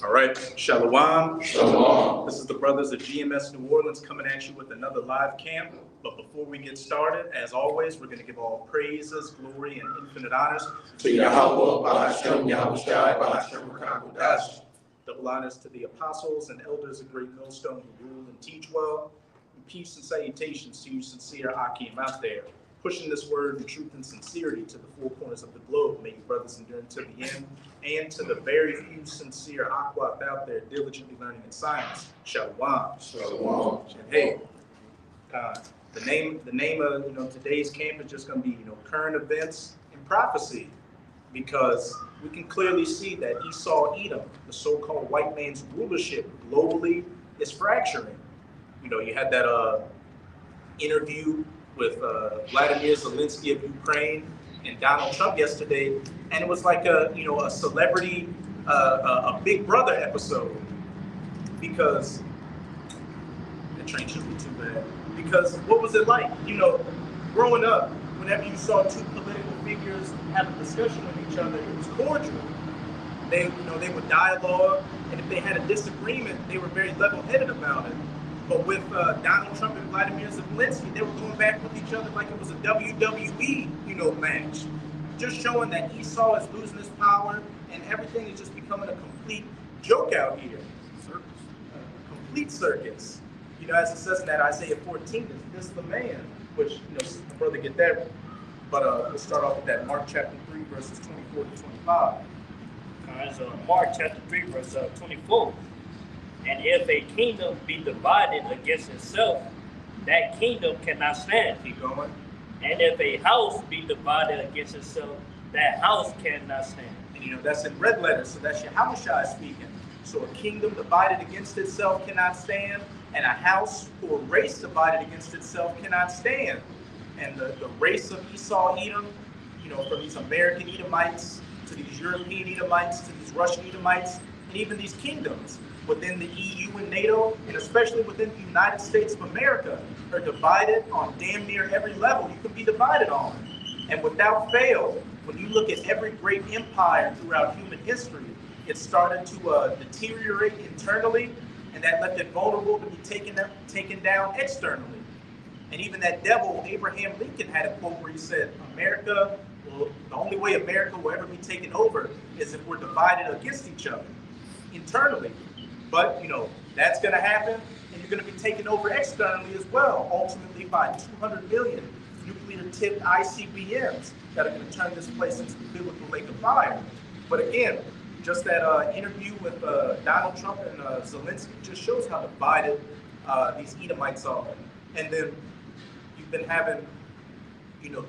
All right, Shalom. Shalom. This is the brothers of GMS New Orleans coming at you with another live camp. But before we get started, as always, we're going to give all praises, glory, and infinite honors To Yahweh, Bahashem, Yahushai, Bahashem, Rakakudash. Double honors to the apostles and elders of Great Millstone who rule and teach well. And peace and salutations to you sincere Akim out there, pushing this word in truth and sincerity to the four corners of the globe. May you brothers endure to the end, and to the very few sincere Akwab out there diligently learning in science. Shalom. Shalom. And hey, the name of today's camp is just going to be current events and prophecy, because we can clearly see that Esau Edom, the so-called white man's rulership globally, is fracturing. You had that interview with Vladimir Zelensky of Ukraine and Donald Trump yesterday, and it was like a celebrity, a Big Brother episode, because the train shouldn't be too bad. Because what was it like? Growing up, whenever you saw two political figures have a discussion with each other, it was cordial. They would dialogue, and if they had a disagreement, they were very level-headed about it. But with Donald Trump and Vladimir Zelensky, they were going back with each other like it was a WWE, match. Just showing that Esau is losing his power, and everything is just becoming a complete joke out here. Circus. Complete circus. As it says in that Isaiah 14, this is the man, which, brother, get that. But we'll start off with that Mark chapter 3, verses 24 to 25. So Mark chapter 3, verse 24. And if a kingdom be divided against itself, that kingdom cannot stand. Keep going. And if a house be divided against itself, that house cannot stand. And that's in red letters, so that's Yahushua speaking. So a kingdom divided against itself cannot stand, and a house or race divided against itself cannot stand. And the race of Esau Edom, from these American Edomites to these European Edomites to these Russian Edomites, and even these kingdoms within the EU and NATO, and especially within the United States of America, are divided on damn near every level you can be divided on. And without fail, when you look at every great empire throughout human history, it started to deteriorate internally, and that left it vulnerable to be taken down externally. And even that devil, Abraham Lincoln, had a quote where he said, the only way America will ever be taken over is if we're divided against each other internally. But, that's going to happen, and you're going to be taken over externally as well, ultimately by 200 million nuclear-tipped ICBMs that are going to turn this place into the biblical lake of fire. But again, just that interview with Donald Trump and Zelensky just shows how divided these Edomites are. And then you've been having,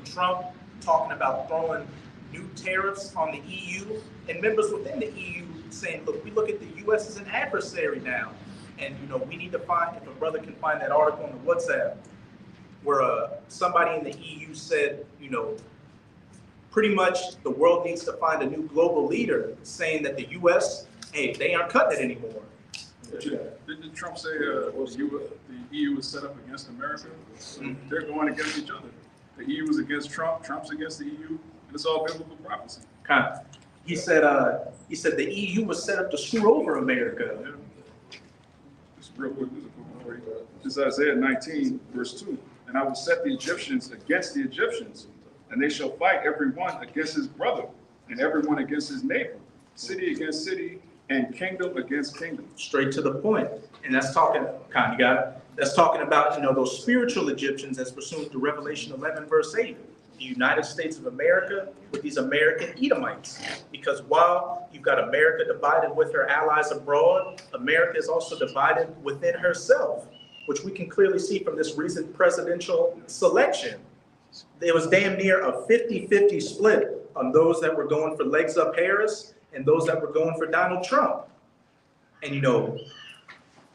Trump talking about throwing new tariffs on the EU, and members within the EU saying, look, we look at the U.S. as an adversary now. And, we need to find, if a brother can find that article on the WhatsApp, where somebody in the EU said, pretty much the world needs to find a new global leader, saying that the U.S., hey, they aren't cutting it anymore. Didn't Trump say the EU was set up against America? They're going against each other. The EU is against Trump, Trump's against the EU, and it's all biblical prophecy. He said the EU was set up to screw over America. Yeah. Just real quick, this is Isaiah 19, verse 2. And I will set the Egyptians against the Egyptians, and they shall fight every one against his brother, and every one against his neighbor, city against city, and kingdom against kingdom. Straight to the point. And that's talking, you got it? That's talking about, those spiritual Egyptians as pursuant to Revelation 11, verse 8. The United States of America with these American Edomites. Because while you've got America divided with her allies abroad, America is also divided within herself, which we can clearly see from this recent presidential selection. There was damn near a 50-50 split on those that were going for legs up Harris and those that were going for Donald Trump. And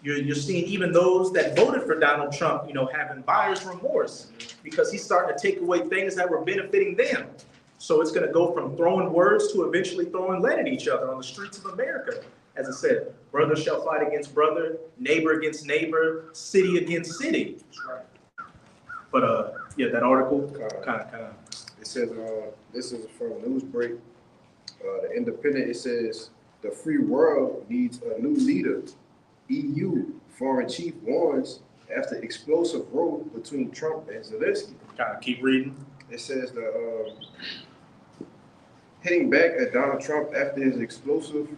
you're seeing even those that voted for Donald Trump, having buyer's remorse, because he's starting to take away things that were benefiting them. So it's going to go from throwing words to eventually throwing lead at each other on the streets of America. As I said, brother shall fight against brother, neighbor against neighbor, city against city. But that article kind of. It says, this is from Newsbreak, the Independent. It says, The free world needs a new leader. EU foreign chief warns after explosive row between Trump and Zelensky. Kind of keep reading. It says hitting back at Donald Trump after his explosive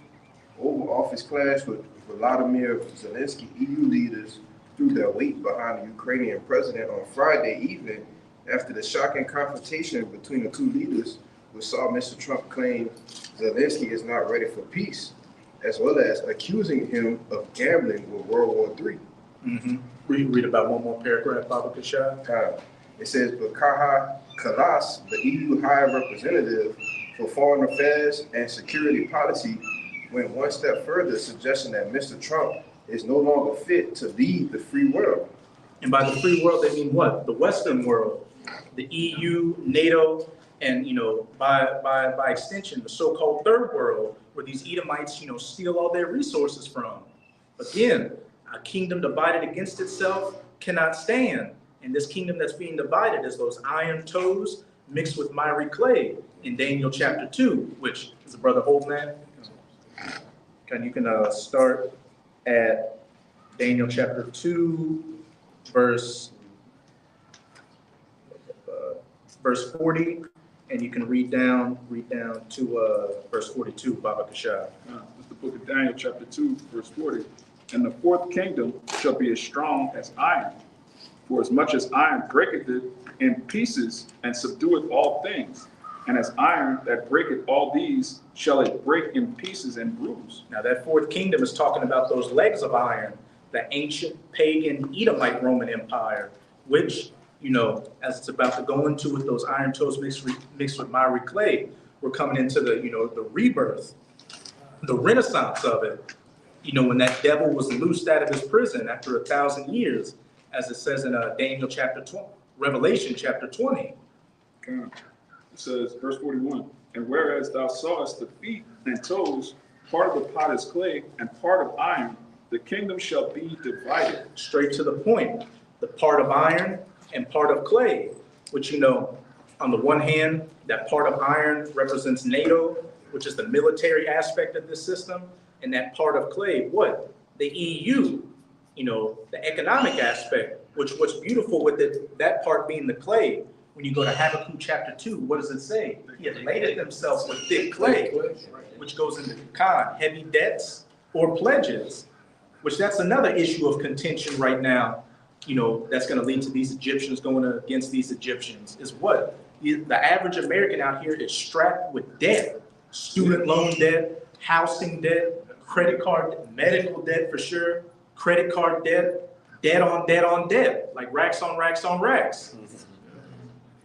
Oval Office clash with Volodymyr Zelensky, EU leaders threw their weight behind the Ukrainian president on Friday evening after the shocking confrontation between the two leaders, which saw Mr. Trump claim Zelensky is not ready for peace, as well as accusing him of gambling with World War III. Mm-hmm. Read about one more paragraph, Baba Kashab. It says, but Kaja Kallas, the EU High Representative for Foreign Affairs and Security Policy, went one step further, suggesting that Mr. Trump is no longer fit to lead the free world. And by the free world, they mean what? The Western world, the EU, NATO, and by extension, the so-called third world, where these Edomites, steal all their resources from. Again, a kingdom divided against itself cannot stand. And this kingdom that's being divided is those iron toes mixed with miry clay in Daniel chapter 2, which is the brother holding that. You can start at Daniel chapter 2, verse 40, and you can read down to verse 42, Baba Kashab. It's the book of Daniel, chapter 2, verse 40. And the fourth kingdom shall be as strong as iron. For as much as iron breaketh it in pieces and subdueth all things, and as iron that breaketh all these, shall it break in pieces and bruise. Now that fourth kingdom is talking about those legs of iron, the ancient pagan Edomite Roman Empire, which, as it's about to go into with those iron toes mixed with miry clay, we're coming into the rebirth, the renaissance of it. When that devil was loosed out of his prison after 1,000 years, as it says in Daniel chapter 20, Revelation chapter 20. It says, verse 41, and whereas thou sawest the feet and toes, part of the potter's clay and part of iron, the kingdom shall be divided. Straight to the point, the part of iron and part of clay, which, on the one hand, that part of iron represents NATO, which is the military aspect of this system, and that part of clay, what? The EU, the economic aspect, which what's beautiful with it, that part being the clay. When you go to Habakkuk chapter 2, what does it say? He had laded themselves with thick clay, which goes into heavy debts or pledges, which that's another issue of contention right now, that's going to lead to these Egyptians going against these Egyptians, is what? The average American out here is strapped with debt, student loan debt, housing debt, credit card, medical debt for sure, credit card debt, debt on debt on debt, like racks on racks on racks.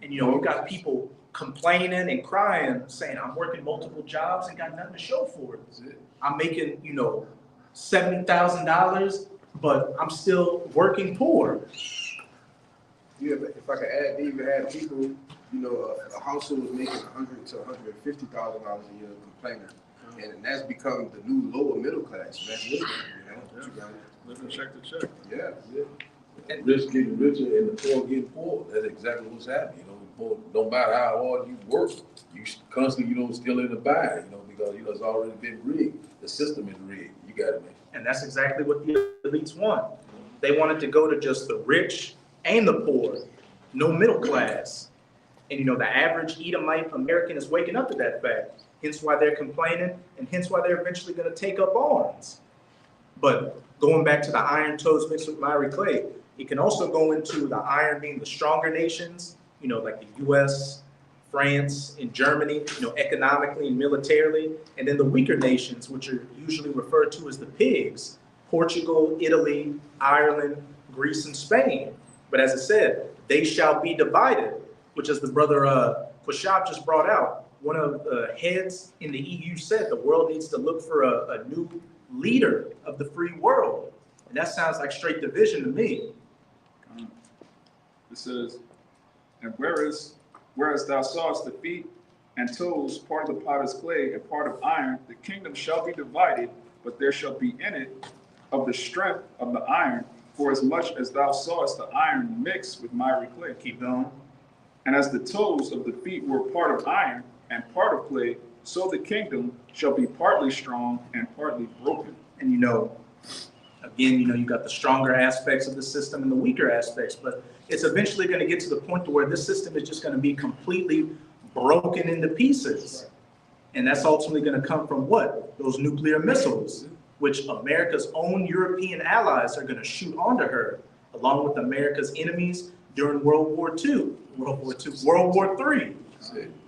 And we've got people complaining and crying, saying, I'm working multiple jobs and got nothing to show for it. I'm making, $70,000, but I'm still working poor. Yeah, but if I could add, they even had people, a household was making $100,000 to $150,000 a year complaining. And that's become the new lower middle class. And that's living, Living check to check. Yeah. And rich getting richer and the poor getting poor. That's exactly what's happening. Poor, no matter how hard you work, you constantly, still in the bind, because, it's already been rigged. The system is rigged. You got it, man. And that's exactly what the elites want. They wanted to go to just the rich and the poor, no middle class. And, the average Edomite American is waking up to that fact. Hence why they're complaining, and hence why they're eventually going to take up arms. But going back to the iron toes mixed with miry clay, it can also go into the iron being the stronger nations, like the U.S., France, and Germany, economically and militarily, and then the weaker nations, which are usually referred to as the pigs, Portugal, Italy, Ireland, Greece, and Spain. But as I said, they shall be divided, which as the brother Quashab just brought out, one of the heads in the EU said the world needs to look for a new leader of the free world. And that sounds like straight division to me. It says, and whereas thou sawest the feet and toes, part of the potter's clay and part of iron, the kingdom shall be divided, but there shall be in it of the strength of the iron, for as much as thou sawest the iron mixed with miry clay. Keep going. And as the toes of the feet were part of iron and part of clay, so the kingdom shall be partly strong and partly broken. And again, you got the stronger aspects of the system and the weaker aspects, but it's eventually going to get to the point to where this system is just going to be completely broken into pieces. And that's ultimately going to come from what? Those nuclear missiles, which America's own European allies are going to shoot onto her, along with America's enemies during World War III.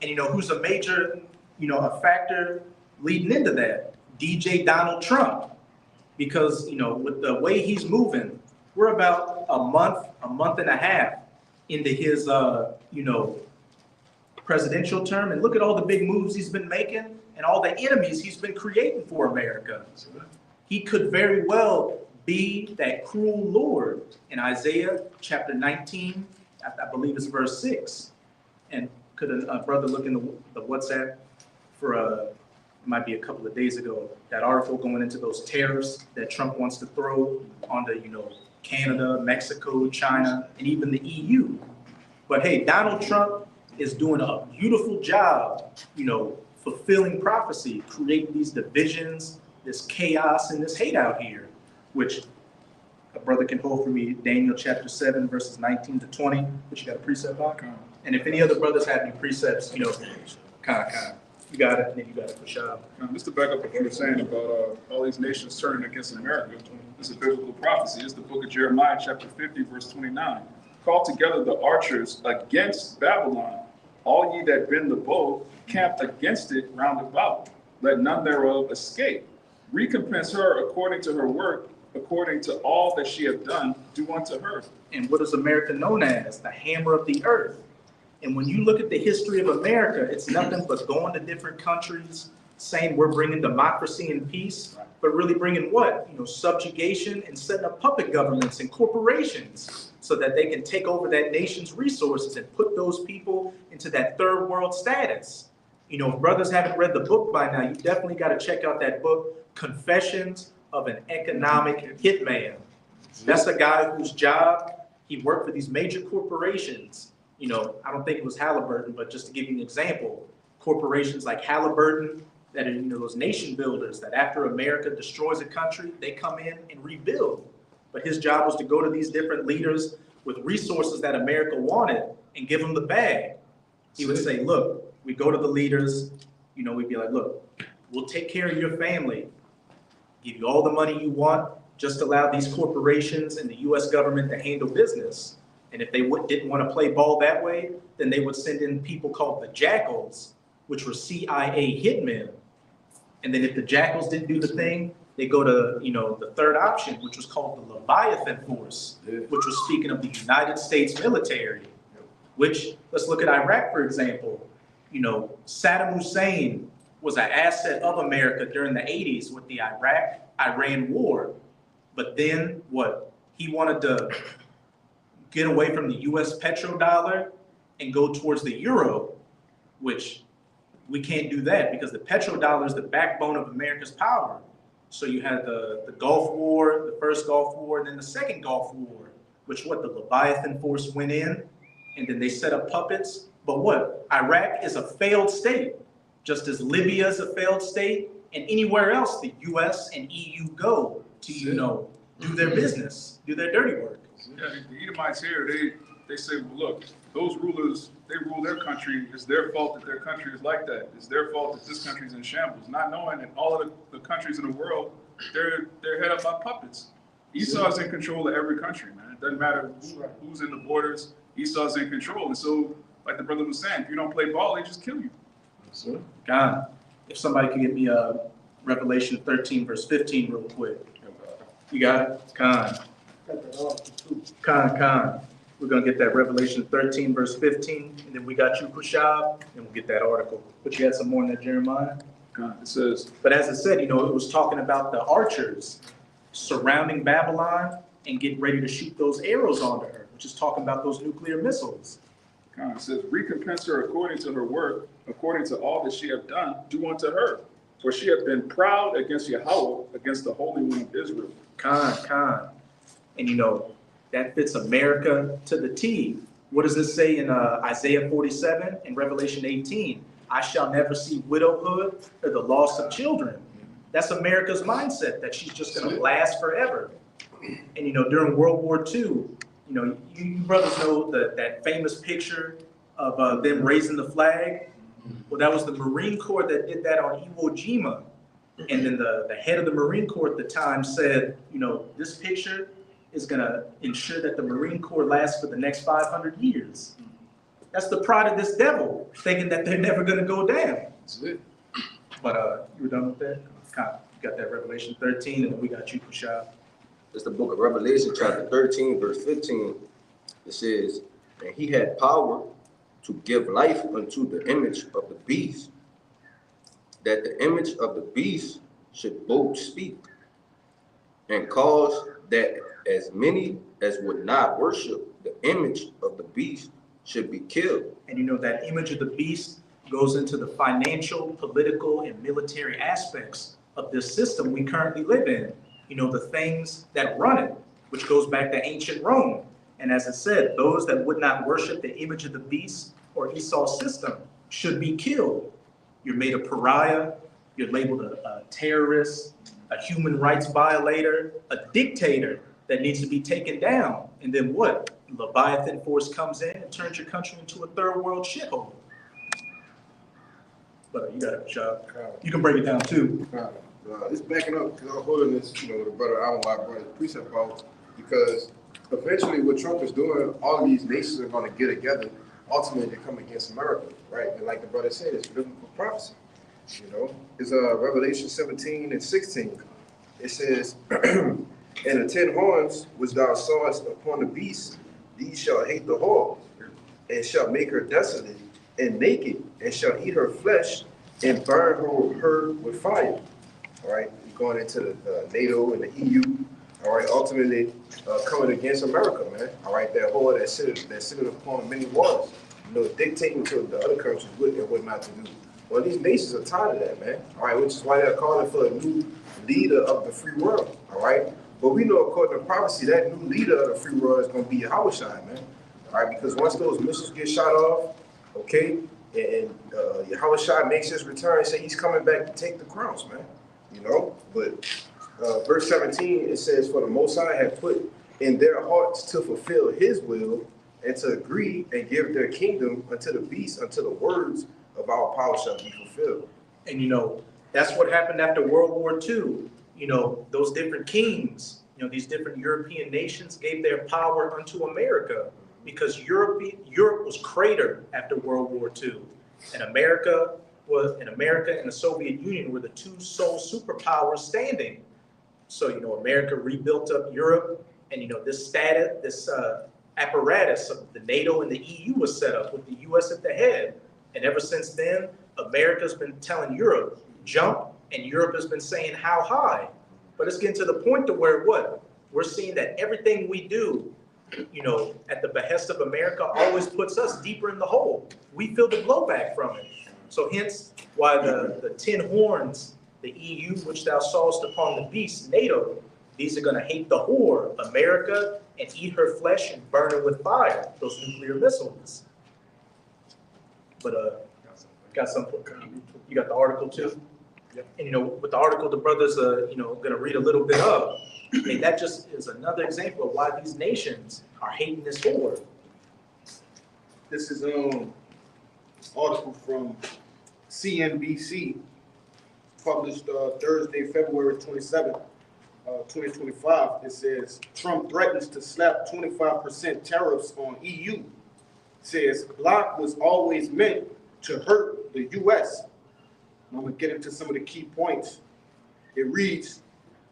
And who's a major, a factor leading into that? DJ Donald Trump. Because, with the way he's moving, we're about a month and a half into his, presidential term. And look at all the big moves he's been making and all the enemies he's been creating for America. He could very well be that cruel Lord in Isaiah chapter 19, I believe it's verse 6. And could a brother look in the WhatsApp for it might be a couple of days ago, that article going into those tariffs that Trump wants to throw onto, Canada, Mexico, China, and even the EU. But hey, Donald Trump is doing a beautiful job, fulfilling prophecy, creating these divisions, this chaos, and this hate out here, which a brother can hold for me, Daniel chapter 7, verses 19 to 20, which you got a precept on. And if any other brothers have any precepts, kind. You got it, and then you got it for sure. Just to back up what you were saying about all these nations turning against America, this is a biblical prophecy. It's the book of Jeremiah, chapter 50, verse 29. Call together the archers against Babylon. All ye that bend the bow, camp against it round about. Let none thereof escape. Recompense her according to her work, according to all that she hath done, do unto her. And what is America known as? The hammer of the earth. And when you look at the history of America, it's nothing but going to different countries, saying we're bringing democracy and peace, but really bringing what? Subjugation and setting up puppet governments and corporations so that they can take over that nation's resources and put those people into that third world status. If brothers haven't read the book by now, you definitely got to check out that book, Confessions of an Economic Hitman. That's a guy whose job, he worked for these major corporations. I don't think it was Halliburton, but just to give you an example, corporations like Halliburton that are, those nation builders that after America destroys a country, they come in and rebuild. But his job was to go to these different leaders with resources that America wanted and give them the bag. He would say, look, we go to the leaders, we'd be like, look, we'll take care of your family, give you all the money you want, just allow these corporations and the US government to handle business. And if they didn't want to play ball that way, then they would send in people called the Jackals, which were CIA hitmen. And then if the Jackals didn't do the thing, they go to, the third option, which was called the Leviathan Force, which was speaking of the United States military, which, let's look at Iraq, for example. Saddam Hussein was an asset of America during the 80s with the Iraq-Iran war. But then what? He wanted to get away from the US petrodollar and go towards the euro, which we can't do that because the petrodollar is the backbone of America's power. So you had the Gulf War, the first Gulf War, and then the second Gulf War, which the Leviathan Force went in, and then they set up puppets. But what? Iraq is a failed state, just as Libya is a failed state, and anywhere else the US and EU go to, do their business, do their dirty work. Yeah, the Edomites here, they say, well, look, those rulers, they rule their country. It's their fault that their country is like that. It's their fault that this country is in shambles. Not knowing that all of the countries in the world, they're head up by puppets. Esau's in control of every country, man. It doesn't matter who's in the borders. Esau's in control. And so, like the brother was saying, if you don't play ball, they just kill you. God, if somebody could get me Revelation 13, verse 15 real quick. You got it? Khan. We're going to get that Revelation 13, verse 15, and then we got you, Kushab, and we'll get that article. But you had some more in that, Jeremiah? It says, but as I said, it was talking about the archers surrounding Babylon and getting ready to shoot those arrows onto her, which is talking about those nuclear missiles. It says, recompense her according to her work, according to all that she hath done, do unto her. For she hath been proud against Yahweh, against the Holy One of Israel. Khan. And that fits America to the T. What does this say in Isaiah 47 and Revelation 18? I shall never see widowhood or the loss of children. That's America's mindset, that she's just gonna last forever. And during World War II, you brothers know that famous picture of them raising the flag. Well, that was the Marine Corps that did that on Iwo Jima. And then the head of the Marine Corps at the time said, this picture is gonna ensure that the Marine Corps lasts for the next 500 years. That's the pride of this devil, thinking that they're never gonna go down. That's it. But you were done with that? You got that Revelation 13, and then we got you, Kushab. It's the book of Revelation, chapter 13, verse 15. It says, and he had power to give life unto the image of the beast, that the image of the beast should both speak, and cause that as many as would not worship the image of the beast should be killed. And that image of the beast goes into the financial, political, and military aspects of this system we currently live in. The things that run it, which goes back to ancient Rome. And as it said, those that would not worship the image of the beast or Esau's system should be killed. You're made a pariah, you're labeled a terrorist, a human rights violator, a dictator that needs to be taken down. And then what? Leviathan force comes in and turns your country into a third world shithole. But you got it, Shab. You can break it down too. It's backing up because I'm holding this, the brother, I don't know why I brought his precept out, because eventually what Trump is doing, all these nations are going to get together, ultimately to come against America, right? And like the brother said, it's biblical prophecy, It's Revelation 17 and 16. It says, and the 10 horns which thou sawest upon the beast, these shall hate the whore, and shall make her desolate and naked, and shall eat her flesh, and burn her with fire. All right, going into the NATO and the EU, all right, ultimately coming against America, man. All right, that whore that's sitting upon many waters, dictating to the other countries what and what not to do. Well, these nations are tired of that, man. All right, which is why they're calling for a new leader of the free world. All right, but we know according to prophecy that new leader of the free world is going to be Yahushua, man. All right, because once those missiles get shot off, okay, and Yahushua makes his return, say he's coming back to take the crowns, man. But verse 17, it says, for the Most High had put in their hearts to fulfill his will and to agree and give their kingdom unto the beast, until the words of our power shall be fulfilled. And that's what happened after World War II. Those different kings, these different European nations gave their power unto America, because Europe was cratered after World War II. And America and the Soviet Union were the two sole superpowers standing. So, America rebuilt up Europe, and, this apparatus of the NATO and the EU was set up with the US at the head. And ever since then, America's been telling Europe, jump, and Europe has been saying, how high? But it's getting to the point to where we're seeing that everything we do, at the behest of America, always puts us deeper in the hole. We feel the blowback from it. So hence why the 10 horns, the EU, which thou sawest upon the beast, NATO, these are going to hate the whore, America, and eat her flesh and burn her with fire, those nuclear missiles. But you got the article too? Yep. And with the article, the brothers are going to read a little bit of. And that just is another example of why these nations are hating this whore. This is an article from CNBC, published Thursday, February 27th, 2025. It says, Trump threatens to slap 25% tariffs on EU. It says, bloc was always meant to hurt the US. And I'm going to get into some of the key points. It reads,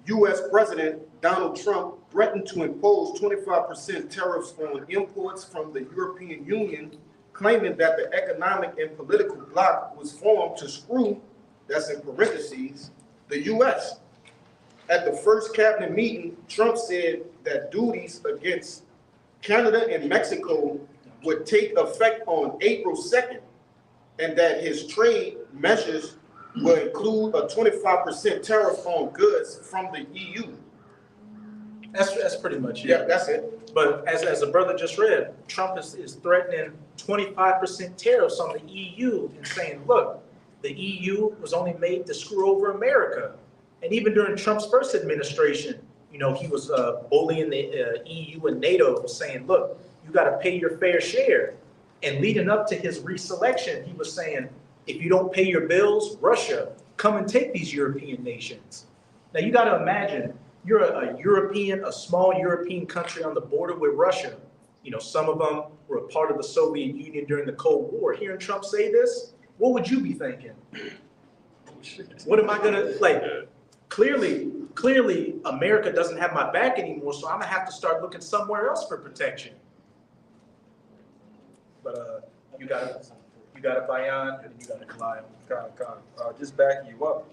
US President Donald Trump threatened to impose 25% tariffs on imports from the European Union, claiming that the economic and political bloc was formed to screw, that's in parentheses, the US. At the first cabinet meeting, Trump said that duties against Canada and Mexico would take effect on April 2nd, and that his trade measures will include a 25% tariff on goods from the EU. That's pretty much it. Yeah, that's it. But as the brother just read, Trump is threatening 25% tariffs on the EU and saying, look, the EU was only made to screw over America. And even during Trump's first administration, you know, he was bullying the EU and NATO, saying, look, you got to pay your fair share. And leading up to his reselection, he was saying, if you don't pay your bills, Russia, come and take these European nations. Now you got to imagine, you're a small European country on the border with Russia. You know, some of them were a part of the Soviet Union during the Cold War. Hearing Trump say this, what would you be thinking? What am I gonna, like, clearly America doesn't have my back anymore, so I'm gonna have to start looking somewhere else for protection. But you got it, Bayan, and you got it, Kalaya. Just backing you up,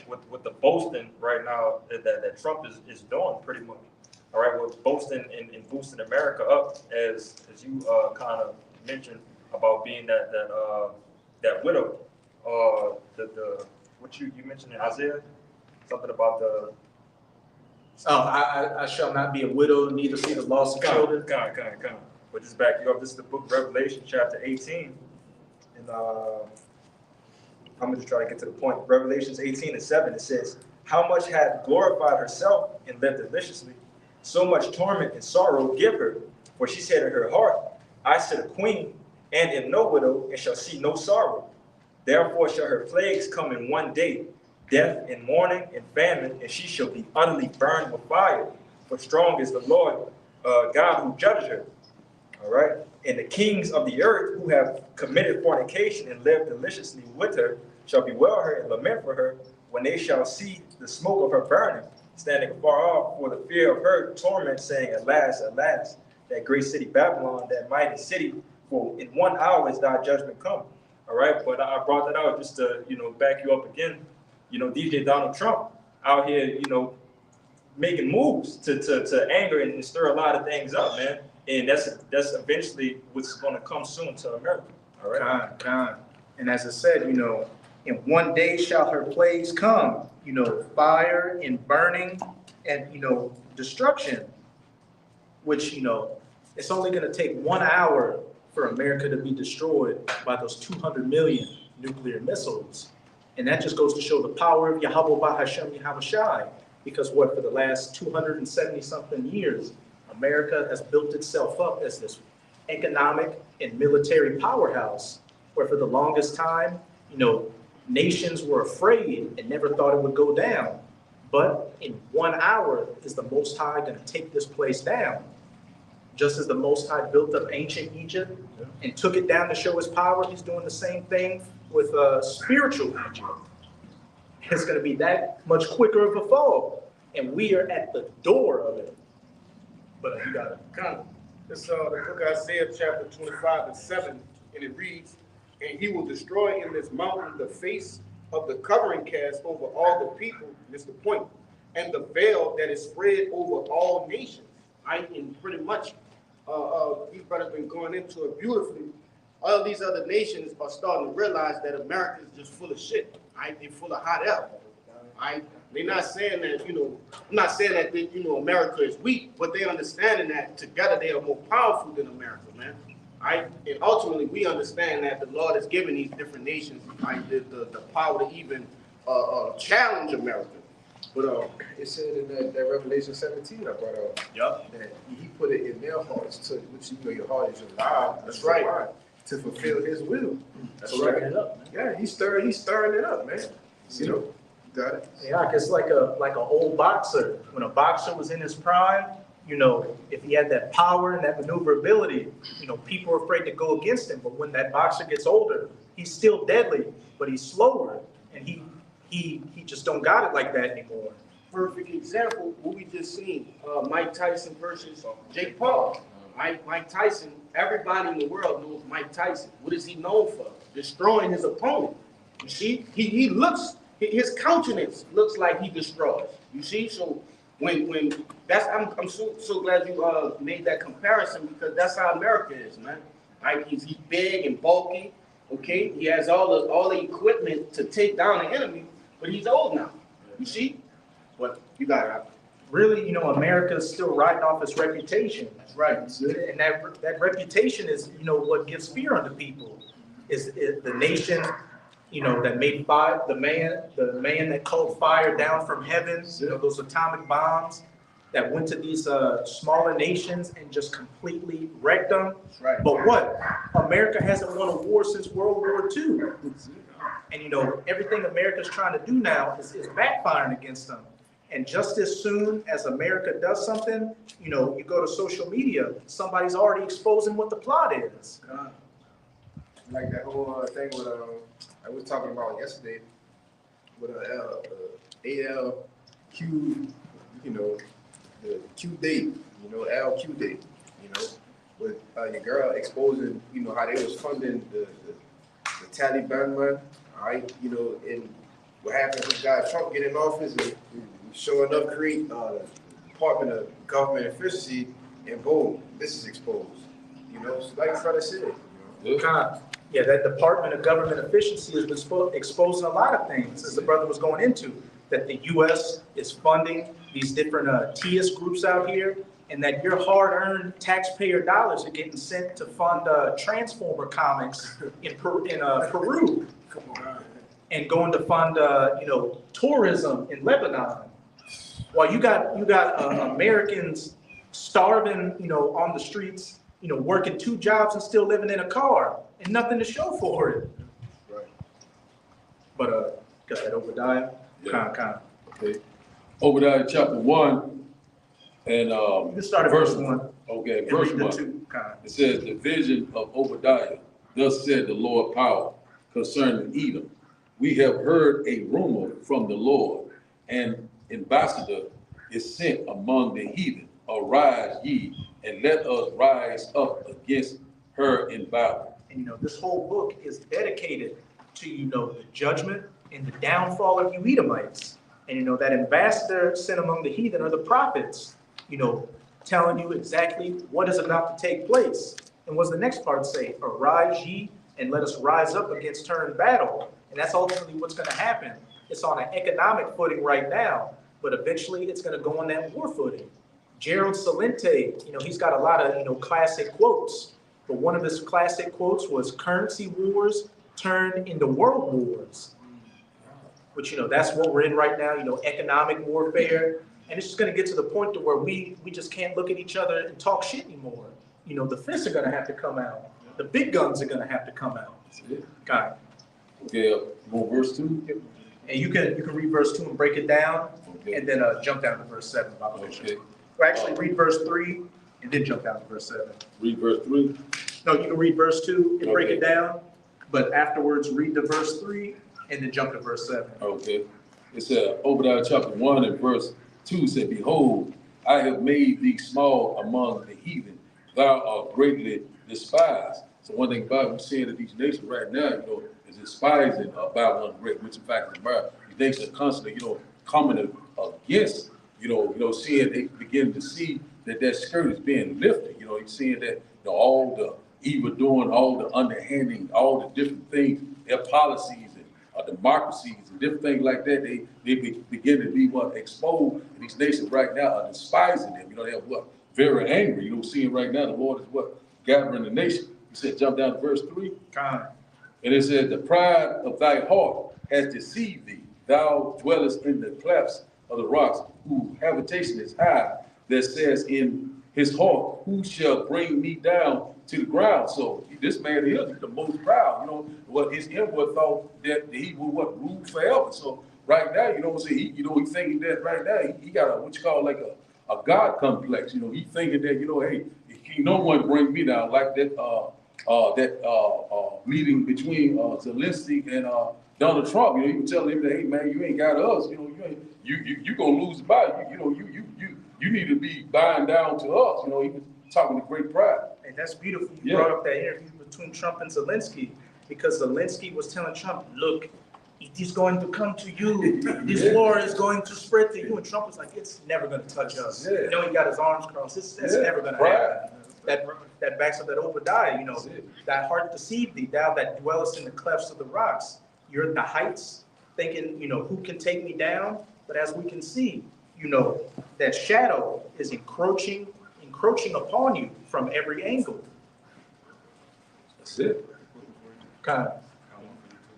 with the boasting right now that Trump is doing pretty much. All right, we're boasting and boosting America up as you kind of mentioned about being that widow. What you mentioned in Isaiah, something about the. Oh, I shall not be a widow, neither see the loss of children. But just back you up. This is the book of Revelation, chapter 18, and I'm gonna just try to get to the point. Revelations 18:7. It says, "How much hath glorified herself and lived deliciously, so much torment and sorrow give her. For she said in her heart, I sit a queen, and am no widow, and shall see no sorrow. Therefore shall her plagues come in one day, death and mourning and famine, and she shall be utterly burned with fire. For strong is the Lord God who judges her." All right. "And the kings of the earth who have committed fornication and lived deliciously with her shall bewail her and lament for her when they shall see the smoke of her burning, standing afar off for the fear of her torment, saying, Alas, alas, that great city Babylon, that mighty city, for in 1 hour is thy judgment come." All right. But I brought that out just to, back you up again. DJ Donald Trump out here, making moves to anger and stir a lot of things up, man. And that's eventually what's going to come soon to America. All right. Con. And as I said, in one day shall her plagues come, fire and burning and, destruction, which, it's only going to take 1 hour for America to be destroyed by those 200 million nuclear missiles. And that just goes to show the power of Yahweh Bahashem Yahawashi, because for the last 270 something years, America has built itself up as this economic and military powerhouse, where for the longest time, nations were afraid and never thought it would go down. But in 1 hour is the Most High going to take this place down. Just as the Most High built up ancient Egypt and took it down to show his power, he's doing the same thing with spiritual Egypt. It's going to be that much quicker of a fall, and we are at the door of it. But you got it. Kind of. It's the book of Isaiah chapter 25:7, and it reads, "And he will destroy in this mountain the face of the covering cast over all the people," this is the point, "and the veil that is spread over all nations." And pretty much, these brothers been going into it beautifully. All these other nations are starting to realize that America is just full of shit. They're full of hot air. They're not saying that, I'm not saying that America is weak, but they understanding that together they are more powerful than America, man. And ultimately we understand that the Lord has given these different nations the power to even challenge America. But It said in that Revelation 17 I brought up, that he put it in their hearts, to which your heart is your mind. That's right. Mind, to fulfill his will. That's right. It up, man. Yeah, he's stirring it up, man. Got it. Yeah, it's like an old boxer. When a boxer was in his prime, if he had that power and that maneuverability, people are afraid to go against him. But when that boxer gets older, he's still deadly, but he's slower, and he just don't got it like that anymore. Perfect example, what we just seen, Mike Tyson versus Jake Paul. Mike Tyson, everybody in the world knows Mike Tyson. What is he known for? Destroying his opponent. You see, he looks, his countenance looks like he destroys. You see, so when that's, I'm so glad you made that comparison, because that's how America is, man. He's big and bulky. Okay, he has all the equipment to take down the enemy, but he's old now. You see, but you got really, America is still riding off its reputation. That's right. And that reputation is, what gives fear unto people. Is the nation, that made fire, the man that called fire down from heaven, those atomic bombs that went to these smaller nations and just completely wrecked them. That's right. But what? America hasn't won a war since World War II. And everything America's trying to do now is backfiring against them. And just as soon as America does something, you go to social media, somebody's already exposing what the plot is. Like that whole thing with I was talking about yesterday with ALQ, the Q date, LQ date, with your girl exposing, how they was funding the Taliban man, all right, and what happened when guy Trump get in office and showing up create the Department of Government Efficiency, and boom, this is exposed, so like Fred said, Yeah, that Department of Government Efficiency has been exposing a lot of things, as the brother was going into, that the U.S. is funding these different TIAS groups out here, and that your hard-earned taxpayer dollars are getting sent to fund Transformer comics in Peru, and going to fund tourism in Lebanon. While you got Americans starving, on the streets, working 2 jobs and still living in a car and nothing to show for it. Right. But got that Obadiah? Yeah. Kind. Okay. Obadiah chapter 1 and You can start at verse 1. Okay, and verse read the 1. 2, kind. It says, the vision of Obadiah, thus said the Lord power concerning Edom. We have heard a rumor from the Lord, and ambassador is sent among the heathen. Arise ye, and let us rise up against her in battle. And this whole book is dedicated to, the judgment and the downfall of you Edomites. And that ambassador sent among the heathen are the prophets, telling you exactly what is about to take place. And what's the next part say? Arise ye, and let us rise up against her in battle. And that's ultimately what's going to happen. It's on an economic footing right now, but eventually it's going to go on that war footing. Gerald Celente, he's got a lot of, classic quotes, but one of his classic quotes was currency wars turn into world wars, which, that's what we're in right now, economic warfare. And it's just going to get to the point to where we just can't look at each other and talk shit anymore. The fists are going to have to come out. The big guns are going to have to come out. Got it. Okay, more verse 2. And you can read verse 2 and break it down, Okay. and then jump down to verse 7. Okay. Or actually read verse 3 and then jump down to verse 7. Read verse 3. No, you can read verse 2 and break Okay. it down, but afterwards read the verse 3 and then jump to verse 7. Okay. It said, Obadiah chapter 1 and verse 2 said, behold, I have made thee small among the heathen. Thou art greatly despised. So one thing about it, we're seeing that these nations right now, is despising Babylon great, which in fact is America. These nations are constantly, coming against, seeing, they begin to see that skirt is being lifted. You're seeing that, all the evil doing, all the underhanding, all the different things, their policies and democracies and different things like that, they begin to be exposed. And these nations right now are despising them. They're very angry. Seeing right now the Lord is gathering the nation. He said, jump down to verse 3. And it says, the pride of thy heart has deceived thee. Thou dwellest in the clefts of the rocks, whose habitation is high, that says in his heart, who shall bring me down to the ground? So this man here is the most proud, what his inward thought that he would rule forever. So right now, he's thinking that right now, he got a, what you call like a God complex. He's thinking that, hey, no one bring me down like that, meeting between Zelensky and Donald Trump. He was telling him that, hey man, you ain't got us. You gonna lose the battle. You need to be bowing down to us. He was talking with great pride. And that's beautiful. You brought up that interview between Trump and Zelensky, because Zelensky was telling Trump, look, it is going to come to you. This war is going to spread to you. And Trump was like, it's never going to touch us. Yeah. He got his arms crossed. That's never going to happen. That backs up that Obadiah, that heart deceived thee, thou that dwellest in the clefts of the rocks. You're in the heights thinking, who can take me down? But as we can see, you know, that shadow is encroaching upon you from every angle. That's it. Kind of.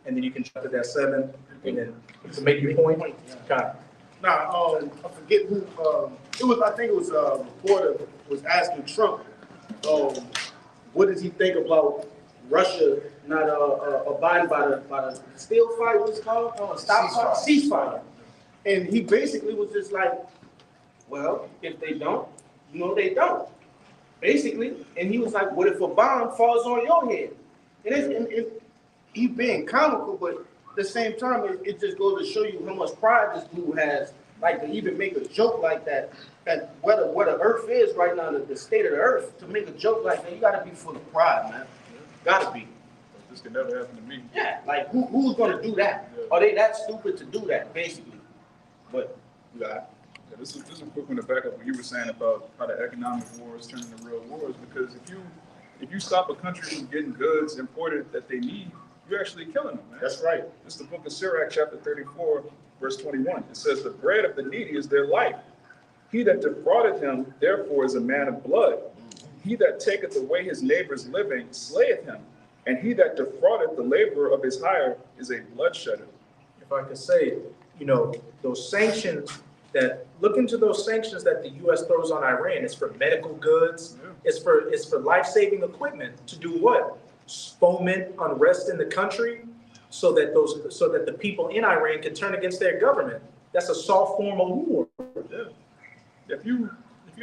And then you can jump to that 7, and then to make your point, kind of. Nah, I forget who, I think it was a reporter was asking Trump, what does he think about Russia not abiding by the still fight, what's it called? Ceasefire. And he basically was just like, well, if they don't, you know, they don't. Basically. And he was like, what if a bomb falls on your head? And he being comical, but at the same time, it just goes to show you how much pride this dude has, like to even make a joke like that, that where the earth is right now, the state of the earth, to make a joke like that, you gotta be full of pride, man. Gotta be. This can never happen to me. Yeah, like who's gonna do that? Are they that stupid to do that, basically? But Yeah, this is a quick one to back up what you were saying about how the economic wars turn into real wars. Because if you stop a country from getting goods imported that they need, you're actually killing them, man. that's right. It's the book of Sirach, chapter 34, verse 21. It says, the bread of the needy is their life. He that defrauded him, therefore, is a man of blood. He that taketh away his neighbor's living slayeth him. And he that defraudeth the laborer of his hire is a bloodshedder. If I could say, you know, those sanctions look into those sanctions that the U.S. throws on Iran. It's for medical goods. Yeah. It's for life-saving equipment to do what? Foment unrest in the country so that the people in Iran can turn against their government. That's a soft form of war. Yeah. If you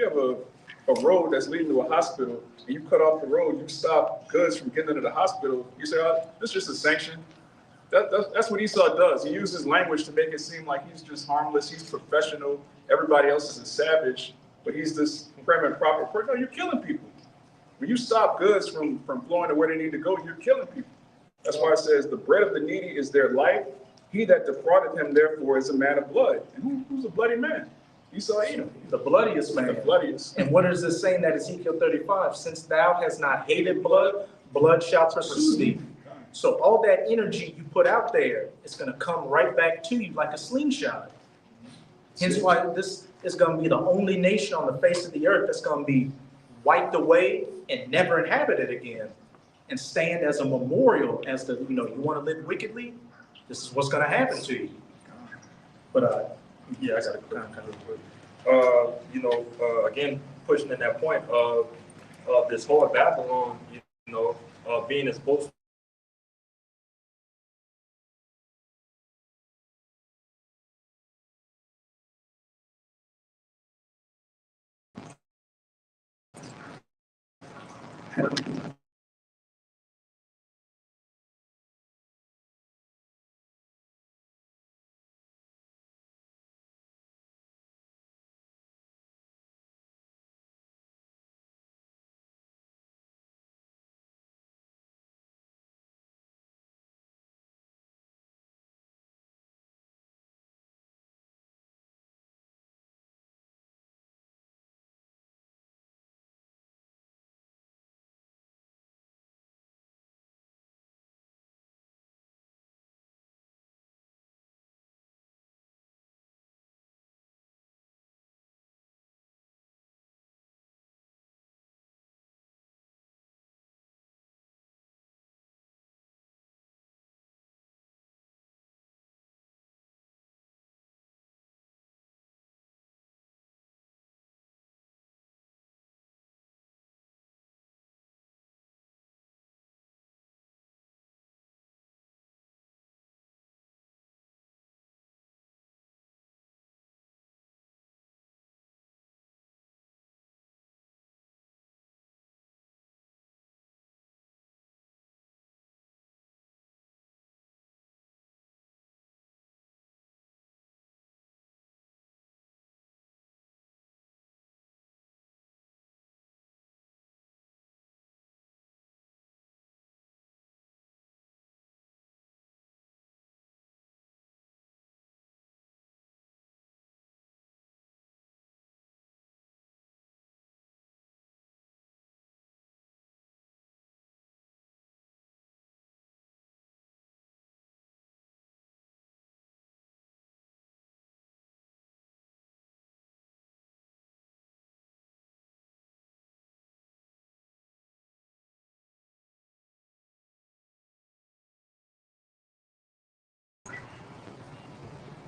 have a road that's leading to a hospital and you cut off the road, you stop goods from getting into the hospital, you say, oh, this is just a sanction. That's what Esau does. He uses language to make it seem like he's just harmless, he's professional, everybody else is a savage, but he's this prim and proper person. No, you're killing people. When you stop goods from flowing to where they need to go, you're killing people. That's why it says the bread of the needy is their life. He that defrauded him, therefore, is a man of blood. And who's a bloody man? Esau Edom. The bloodiest man. The bloodiest. And what is this saying that Ezekiel 35? Since thou hast not hated blood, blood shall pursue thee. So all that energy you put out there is going to come right back to you like a slingshot. Hence why this is going to be the only nation on the face of the earth that's going to be wiped away and never inhabited again, and stand as a memorial as the, you know, you want to live wickedly, this is what's going to happen to you. But Yeah, I got a comment real quick. Again, pushing in that point of this whole Babylon, being as boastful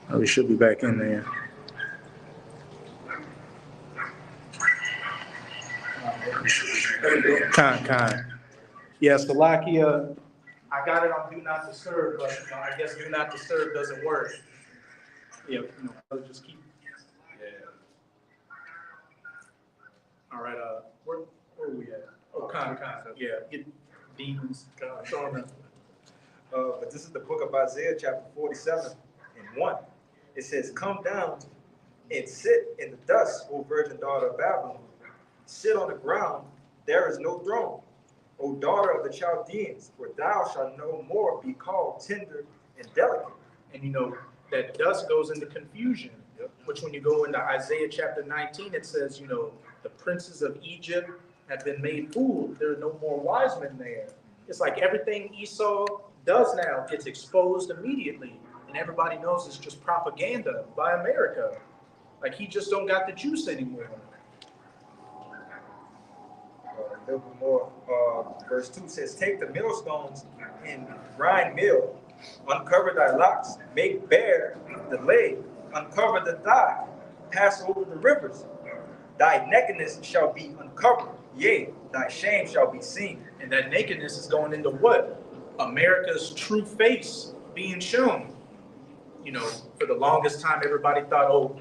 Oh, we should be back in there. Con. Yeah, Slovakia, I got it on Do Not Disturb, but I guess Do Not Disturb doesn't work. Yeah, I'll just keep. All right, where are we at? Oh, Con. Yeah, get demons, throw them in. But this is the book of Isaiah, chapter 47 and 1. It says, "Come down and sit in the dust, O virgin daughter of Babylon. Sit on the ground, there is no throne. O daughter of the Chaldeans, for thou shalt no more be called tender and delicate." And that dust goes into confusion, which when you go into Isaiah chapter 19, it says, the princes of Egypt have been made fools. There are no more wise men there. It's like everything Esau does now gets exposed immediately. And everybody knows it's just propaganda by America. Like he just don't got the juice anymore. A little bit more. Verse 2 says, "Take the millstones and grind meal, uncover thy locks, make bare the leg, uncover the thigh, pass over the rivers. Thy nakedness shall be uncovered, yea, thy shame shall be seen." And that nakedness is going into what? America's true face being shown. For the longest time, everybody thought, oh,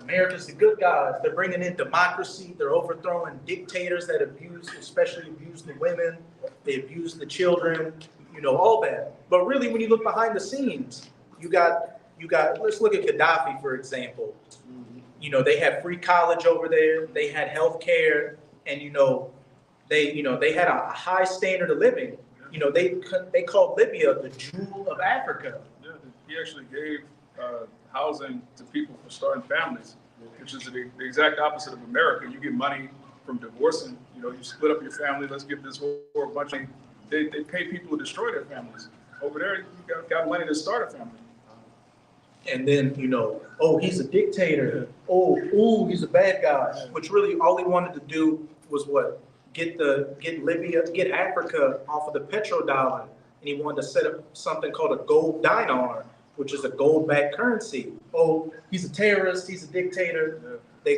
America's the good guys. They're bringing in democracy. They're overthrowing dictators that especially abuse the women. They abuse the children, all that. But really, when you look behind the scenes, you got, let's look at Gaddafi, for example. They had free college over there. They had health care. And, they had a high standard of living. They called Libya the jewel of Africa. Yeah, he actually gave housing to people for starting families, which is the exact opposite of America. You get money from divorcing. You split up your family. Let's give this whore a bunch of. They pay people to destroy their families. Over there, you got money to start a family. And then, oh, he's a dictator. Oh, he's a bad guy. Which really all he wanted to do was what? Get Libya, get Africa off of the petrodollar. And he wanted to set up something called a gold dinar, which is a gold-backed currency. Oh, he's a terrorist, he's a dictator. They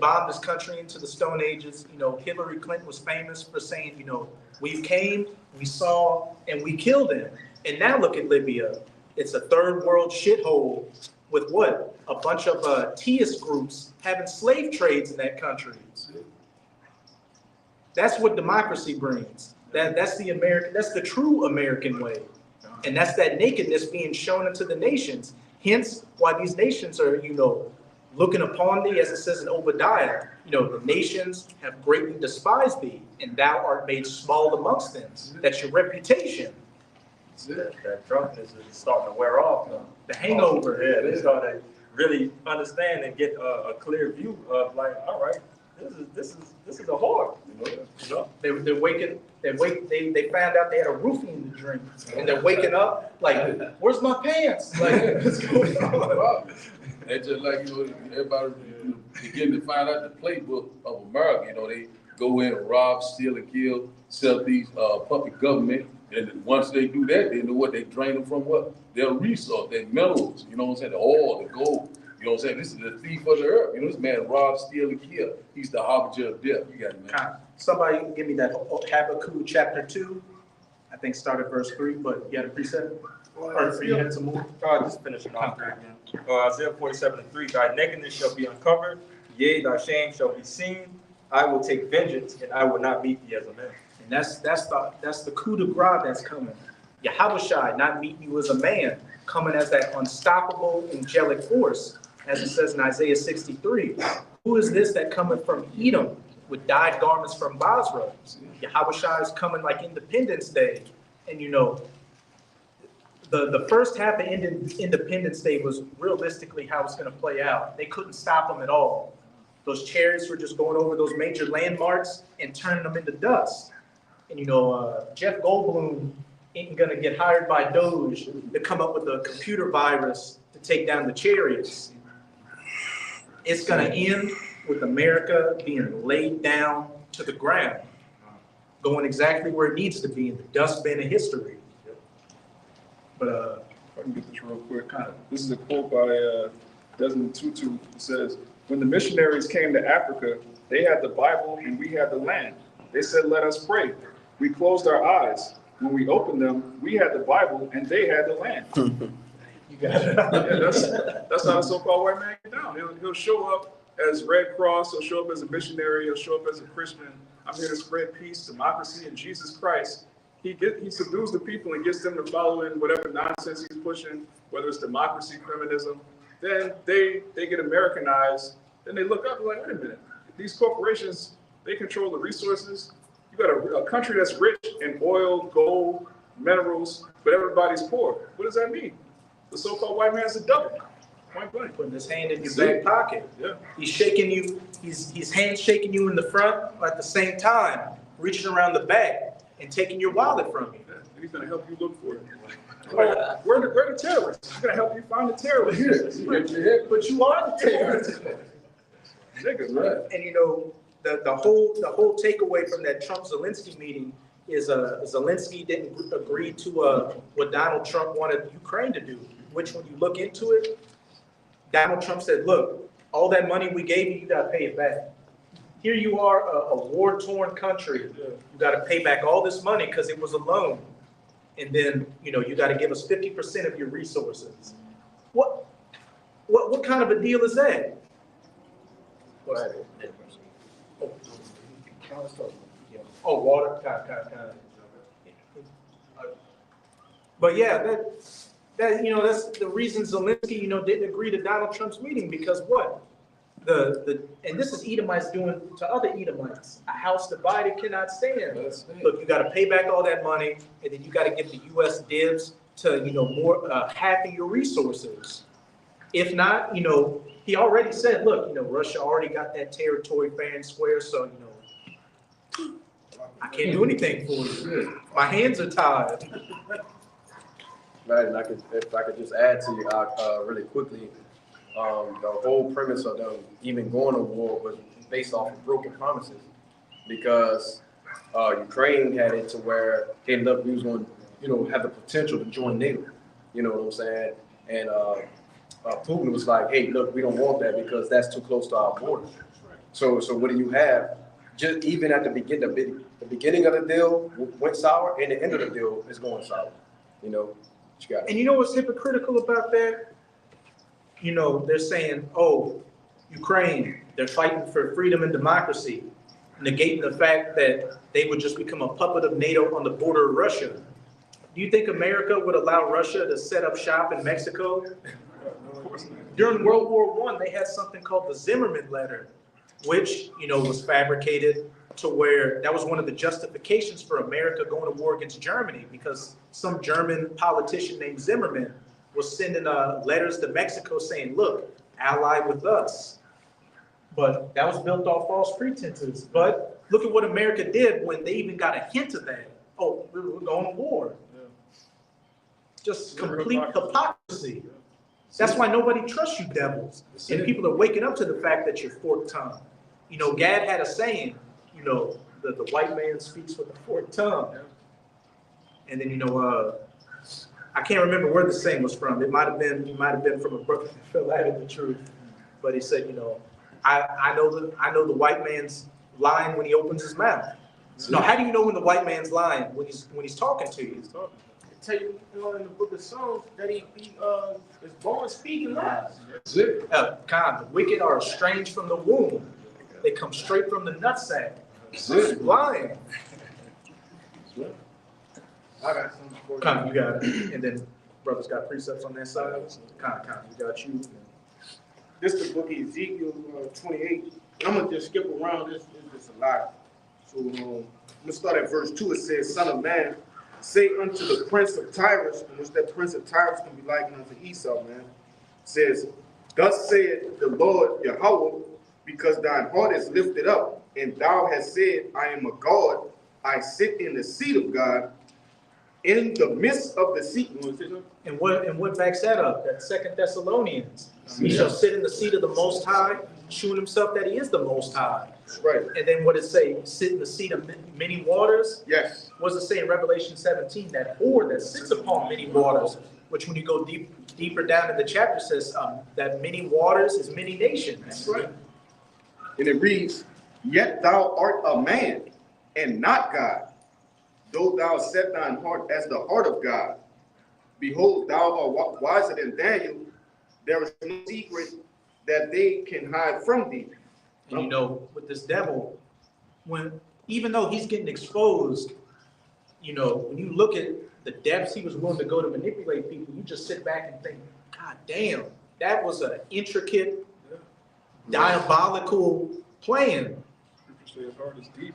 bombed this country into the Stone Ages. Hillary Clinton was famous for saying, we came, we saw, and we killed him. And now look at Libya. It's a third world shithole with what? A bunch of theist groups having slave trades in that country. That's what democracy brings. That's the true American way. And that's that nakedness being shown unto the nations. Hence why these nations are, looking upon thee, as it says in Obadiah, the nations have greatly despised thee, and thou art made small amongst them. That's your reputation. That drunkenness is starting to wear off now. The hangover. Yeah, they start to really understand and get a clear view of like, all right, this is a whore. They're waking. They found out they had a roofing to drink, and they're waking up like, "Where's my pants?" Like, what's going on? It's just like everybody beginning to find out the playbook of America. They go in, rob, steal, and kill, sell these puppet government, and then once they do that, they know what they drain them from what their resource, their minerals. You know what I'm saying? The oil, the gold. You know what I'm saying? This is the thief of the earth. This man robbed, steal, and kill. He's the harbinger of death. You got it, man. Somebody give me that Habakkuk chapter 2. I think start at verse 3, but you had a precept? Or you had some more? Just finishing off there again. Isaiah 47:3. "Thy nakedness shall be uncovered, yea, thy shame shall be seen. I will take vengeance, and I will not meet thee as a man." And that's the coup de grace that's coming. Yahushua not meeting you as a man, coming as that unstoppable angelic force, as it says in Isaiah 63. Who is this that cometh from Edom with dyed garments from Basra? Yahushua is coming like Independence Day. And the first half of Independence Day was realistically how it's going to play out. They couldn't stop them at all. Those chariots were just going over those major landmarks and turning them into dust. And Jeff Goldblum ain't going to get hired by Doge to come up with a computer virus to take down the chariots. It's going to end with America being laid down to the ground, going exactly where it needs to be, in the dustbin of history. But I can get this real quick. This is a quote by Desmond Tutu. It says, "When the missionaries came to Africa, they had the Bible and we had the land. They said, 'Let us pray.' We closed our eyes. When we opened them, we had the Bible and they had the land." You got it. Yeah, that's how the so-called white man get down. He'll show up as Red Cross. He'll show up as a missionary. He'll show up as a Christian. I'm here to spread peace, democracy, and Jesus Christ. He subdues the people and gets them to follow in whatever nonsense he's pushing, whether it's democracy, feminism. Then they get Americanized. Then they look up and like, wait a minute, these corporations, they control the resources. You got a country that's rich in oil, gold, minerals, but everybody's poor. What does that mean? The so-called white man's a devil. Point blank. Putting his hand in your back pocket. Yeah. He's shaking you, he's hand shaking you in the front at the same time, reaching around the back and taking your wallet from you. Yeah. And he's gonna help you look for it. Like, where the terrorists? He's gonna help you find the terrorists. But you are the terrorist. Niggas, right? And you know, the whole takeaway from that Trump-Zelensky meeting is Zelensky didn't agree to what Donald Trump wanted Ukraine to do, which when you look into it, Donald Trump said, look, all that money we gave you, you gotta pay it back. Here you are, a war-torn country. You gotta pay back all this money because it was a loan. And then, you know, you gotta give us 50% of your resources. What kind of a deal is that? Oh, water, kind. But yeah, that you know, that's the reason Zelensky, you know, didn't agree to Donald Trump's meeting, because what? And this is Edomites doing to other Edomites. A house divided cannot stand. Look, you got to pay back all that money, and then you got to give the U.S. dibs to, you know, more half of your resources. If not, you know, he already said, look, you know, Russia already got that territory fair and square, so, you know, I can't do anything for you. My hands are tied. Right, and if I could just add to you really quickly, the whole premise of them even going to war was based off of broken promises, because Ukraine had it to where, hey, look, we was going to, you know, have the potential to join NATO. You know what I'm saying? And Putin was like, hey, look, we don't want that because that's too close to our border. So what do you have? Just even at the beginning of the deal went sour, and the end of the deal is going sour. You know, you got. And you know what's hypocritical about that? You know, they're saying, oh, Ukraine, they're fighting for freedom and democracy, negating the fact that they would just become a puppet of NATO on the border of Russia. Do you think America would allow Russia to set up shop in Mexico? During World War I, they had something called the Zimmerman letter, which, you know, was fabricated to where that was one of the justifications for America going to war against Germany, because some German politician named Zimmerman was sending letters to Mexico saying, look, ally with us. But that was built off false pretenses. But look at what America did when they even got a hint of that. Oh, we're going to war. Yeah. Just complete hypocrisy. That's why nobody trusts you devils. And people are waking up to the fact that you're forked-tongued. You know, Gad had a saying, you know, the white man speaks with a forked tongue. And then, you know, I can't remember where the saying was from. It might have been from a brother that fell out of the truth. But he said, you know, I know the white man's lying when he opens his mouth. No, how do you know when the white man's lying? When he's talking to you. I tell you, in the book of Psalms that he is born speaking lies. The wicked are estranged from the womb. They come straight from the nutsack. Lying. I got something for you. Con, you got it. And then brothers got precepts on that side. Con, you got you. This is the book of Ezekiel 28. I'm gonna just skip around. This is just a lot. So I'm gonna start at verse 2. It says, "Son of man, say unto the prince of Tyrus," in which that prince of Tyrus can be likened unto Esau, man. It says, "Thus saith the Lord Yahweh, because thine heart is lifted up, and thou hast said, I am a God. I sit in the seat of God, in the midst of the seat." And what backs that up? That 2 Thessalonians. He shall sit in the seat of the Most High, shewing himself that he is the Most High. Right. And then what does it say? Sit in the seat of many waters? Yes. What does it say in Revelation 17? That whore that sits upon many waters which when you go deeper down in the chapter says that many waters is many nations. That's right. And it reads, yet thou art a man, and not God, though thou set thine heart as the heart of God. Behold, thou art wiser than Daniel. There is no secret that they can hide from thee. And you know, with this devil, even though he's getting exposed, you know, when you look at the depths he was willing to go to manipulate people, you just sit back and think, God damn, that was an intricate, diabolical plan. His heart is deep.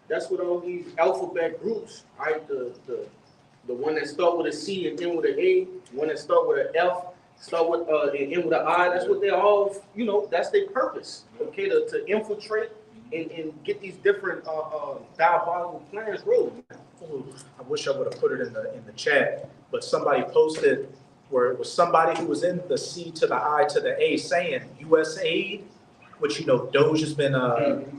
That's what all these alphabet groups, right? The one that start with a C and end with an A, one that start with an F, start with and end with an I. That's what they're all, you know, that's their purpose. Okay, to infiltrate and get these different diabolical plans rolling. I wish I would have put it in the chat, but somebody posted where it was somebody who was in the C to the I to the A saying U.S. aid, which, you know, Doge has been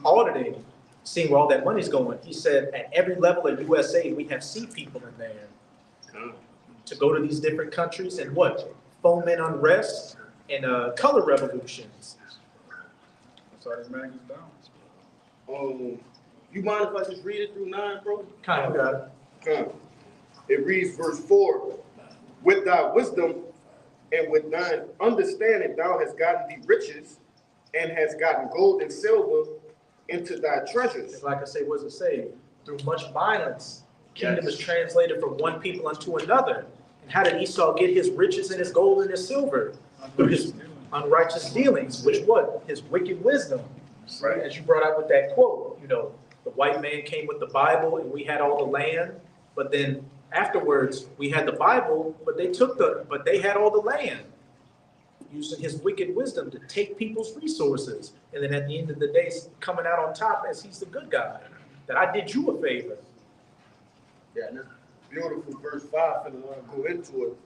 auditing, seeing where all that money's going. He said at every level of U.S. aid, we have C people in there to go to these different countries and what? Foment unrest and color revolutions. That's how this man gets down. You mind if I just read it through 9, bro? Kind of. It reads verse 4, with thy wisdom and with thine understanding thou hast gotten thee riches and hast gotten gold and silver into thy treasures. Like I say, what does it say? Through much violence, kingdom is translated from one people unto another. And how did Esau get his riches and his gold and his silver? Through his unrighteous dealings, which what? His wicked wisdom. Right? As you brought out with that quote, you know, the white man came with the Bible and we had all the land, but then afterwards we had the Bible, but they had all the land, using his wicked wisdom to take people's resources. And then at the end of the day, coming out on top as he's the good guy, that I did you a favor. Yeah, and that's beautiful. Verse 5, and I'll go into it.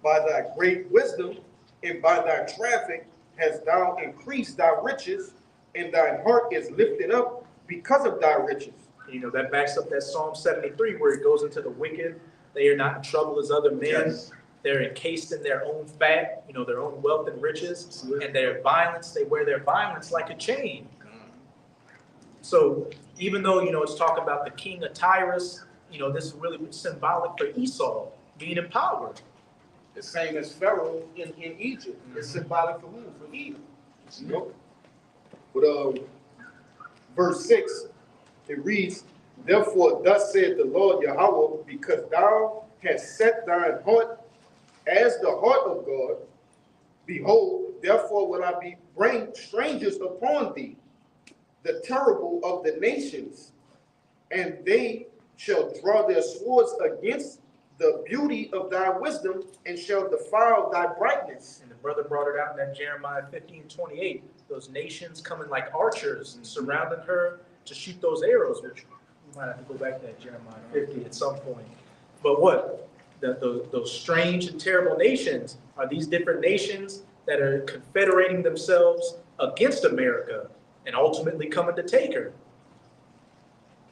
By thy great wisdom and by thy traffic hast thou increased thy riches, and thine heart is lifted up because of thy riches. You know, that backs up that Psalm 73 where it goes into the wicked. They are not in trouble as other men. Yes. They're encased in their own fat, you know, their own wealth and riches. And their violence, they wear their violence like a chain. So even though, you know, it's talking about the king of Tyrus, you know, this is really symbolic for Esau being empowered. The same as Pharaoh in Egypt. It's symbolic for who? For Edom. You know? But verse 6, it reads, therefore thus said the Lord Yahweh, because thou hast set thine heart as the heart of God, behold, therefore will I bring strangers upon thee, the terrible of the nations, and they shall draw their swords against the beauty of thy wisdom, and shall defile thy brightness. And the brother brought it out in that Jeremiah 15:28. Those nations coming like archers and surrounding her to shoot those arrows, which we might have to go back to that Jeremiah 50 at some point. But what? Those strange and terrible nations are these different nations that are confederating themselves against America and ultimately coming to take her.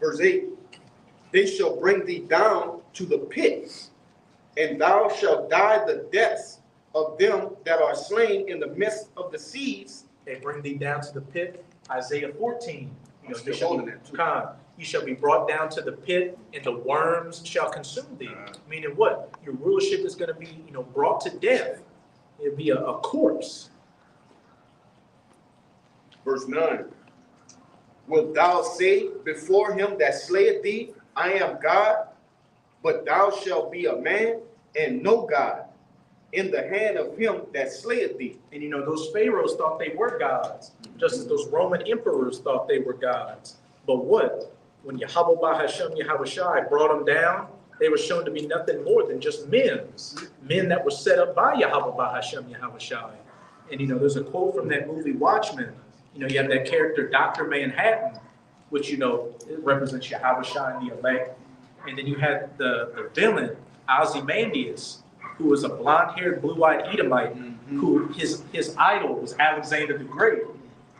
Verse 8, they shall bring thee down to the pit, and thou shalt die the deaths of them that are slain in the midst of the seas. They bring thee down to the pit. Isaiah 14. You shall be brought down to the pit, and the worms shall consume thee. Meaning what? Your rulership is going to be, you know, brought to death. It'll be a corpse. Verse 9. Wilt thou say before him that slayeth thee, I am God? But thou shalt be a man and no God in the hand of him that slayeth thee. And you know, those pharaohs thought they were gods, just as those Roman emperors thought they were gods. But what? When Yahweh Bahashem Yahushai brought them down, they were shown to be nothing more than just men that were set up by Yahweh Bahashem Yahushai. And you know, there's a quote from that movie Watchmen. You know, you have that character, Dr. Manhattan, which, you know, it represents Yahushai and the elect. And then you had the villain, Ozymandias, who was a blonde-haired, blue-eyed Edomite, who his idol was Alexander the Great.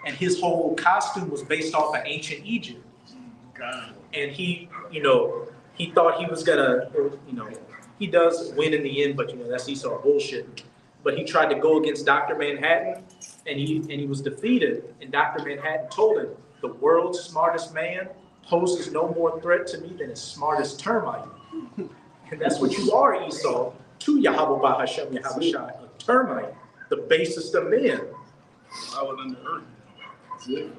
And his whole costume was based off of ancient Egypt. And he, you know, he thought he was gonna, you know, He does win in the end, but that's Esau bullshit. But he tried to go against Dr. Manhattan, and he was defeated. And Dr. Manhattan told him, the world's smartest man poses no more threat to me than his smartest termite. And that's what you are, Esau, to Yahweh Bahashem Yahushai, a termite, the basest of men. I was in the earth. That's it.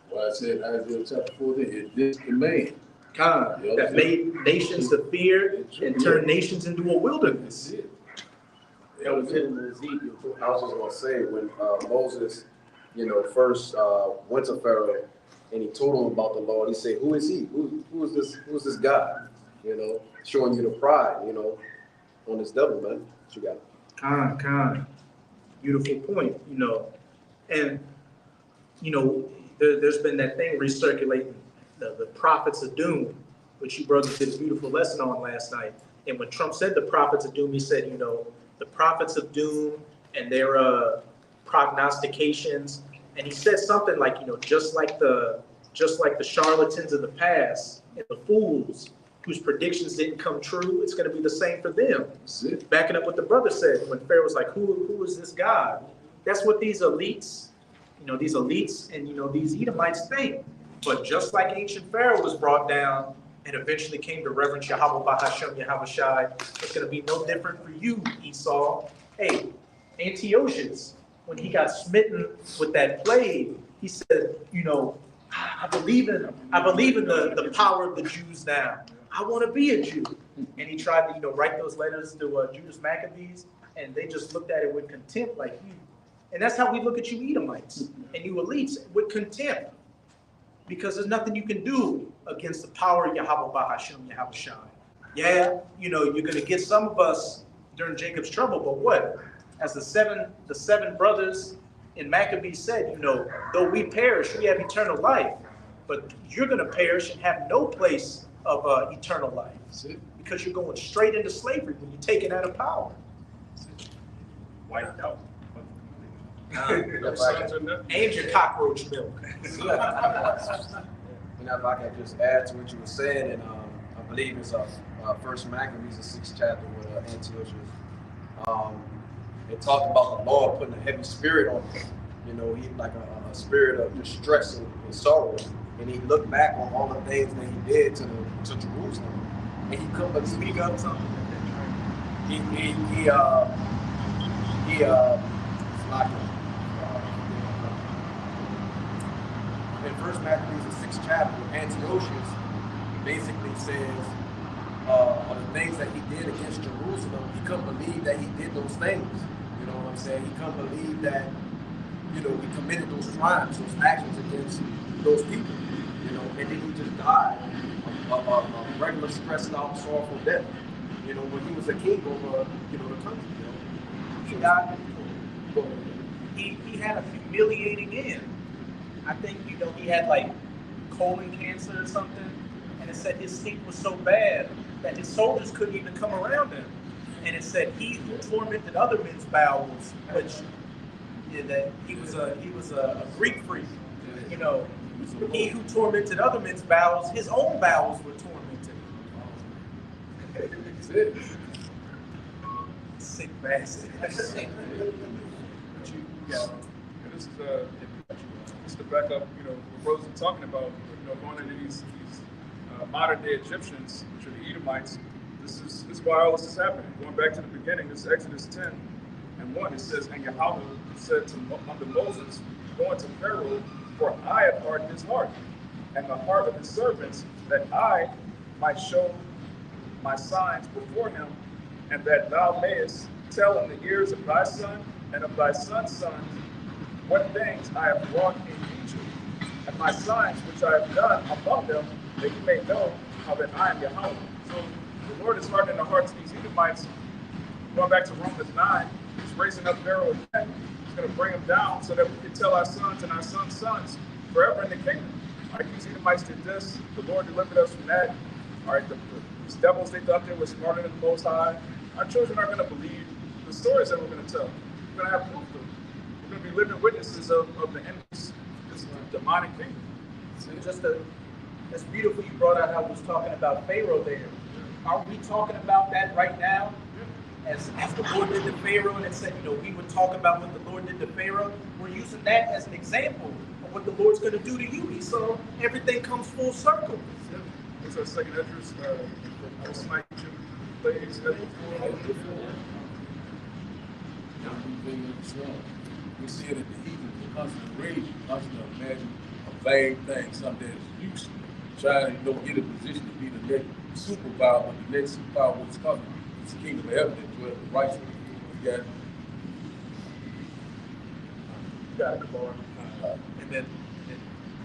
Why I said Isaiah chapter 14, is this the man? God, that made nations to fear and turned nations into a wilderness. That's it. That was it in Ezekiel. I was just gonna say, when Moses, first went to Pharaoh and he told him about the Lord, he said, who is he? Who is this God? Showing you the pride, on this devil, man. What you got? Con. Beautiful point, And, there's been that thing recirculating, the prophets of doom, which you brothers did a beautiful lesson on last night. And when Trump said the prophets of doom, he said, the prophets of doom and their prognostications. And he said something like, just like the charlatans of the past and the fools whose predictions didn't come true, it's going to be the same for them. Backing up what the brother said when Pharaoh was like, who is this God? That's what these elites, and these Edomites think. But just like ancient Pharaoh was brought down and eventually came to reverence Yahweh Bahashem Yahushai, it's going to be no different for you, Esau. Hey, Antiochus, when he got smitten with that plague, he said, I believe in the power of the Jews now. I want to be a Jew. And he tried to, write those letters to Judas Maccabees, and they just looked at it with contempt like you. And that's how we look at you Edomites and you elites, with contempt. Because there's nothing you can do against the power of Yahweh Bahashem Yahushai. Yeah, you're going to get some of us during Jacob's trouble, but what? As the seven brothers in Maccabees said, though we perish, we have eternal life, but you're going to perish and have no place of eternal life because you're going straight into slavery when you're taken out of power. Wiped out. And your cockroach milk. If I can just add to what you were saying, and I believe it's First Maccabees, the 6th chapter with Antiochus. It talked about the Lord putting a heavy spirit on him. He like a spirit of distress and sorrow. And he looked back on all the things that he did to Jerusalem, and he couldn't but speak up something. In First Maccabees, the 6th chapter, Antiochus basically says of the things that he did against Jerusalem, he couldn't believe that he did those things. You know what I'm saying? He couldn't believe that, he committed those crimes, those actions against those people. And then he just died a regular, stressed out, sorrowful death. When he was a king over, the country. He died. He had a humiliating end. I think, he had like colon cancer or something, and it said his state was so bad that his soldiers couldn't even come around him. And it said he who tormented other men's bowels, which that he was a Greek freak. He who tormented other men's bowels, his own bowels were tormented. That's it. Sick bastard. This is to back up, what Rose was talking about, going into these modern day Egyptians, which are the Edomites. This is why all this is happening. Going back to the beginning, this is Exodus 10:1. It says, and Yahweh said unto Moses, go unto Pharaoh, for I have hardened his heart, and the heart of his servants, that I might show my signs before him, and that thou mayest tell in the ears of thy son and of thy son's sons what things I have wrought in Egypt, and my signs which I have done among them, that you may know how that I am Yahweh. So the Lord is hardening the hearts of these Edomites. Going back to Romans 9, he's raising up Pharaoh again. He's going to bring him down so that we can tell our sons and our sons' sons forever in the kingdom. All right, these Edomites did this. The Lord delivered us from that. All right, these devils they thought they were smarter than the Most High. Our children are going to believe the stories that we're going to tell. We're going to have proof of them. We're going to be living witnesses of the enemies, this demonic kingdom. That's beautiful you brought out how he was talking about Pharaoh there. Aren't we talking about that right now? As the Lord did to Pharaoh, and it said, we would talk about what the Lord did to Pharaoh. We're using that as an example of what the Lord's going to do to you, Esau. Everything comes full circle. What's our second address? I'll smite you, plagues, We see it at the heat of the constant rage, constant imagine a vague thing, something that's useless. Trying to get a position to be the next superpower, when the next superpower is coming. It's the kingdom of heaven that dwells righteously. You got it. You got it, Kamar. And then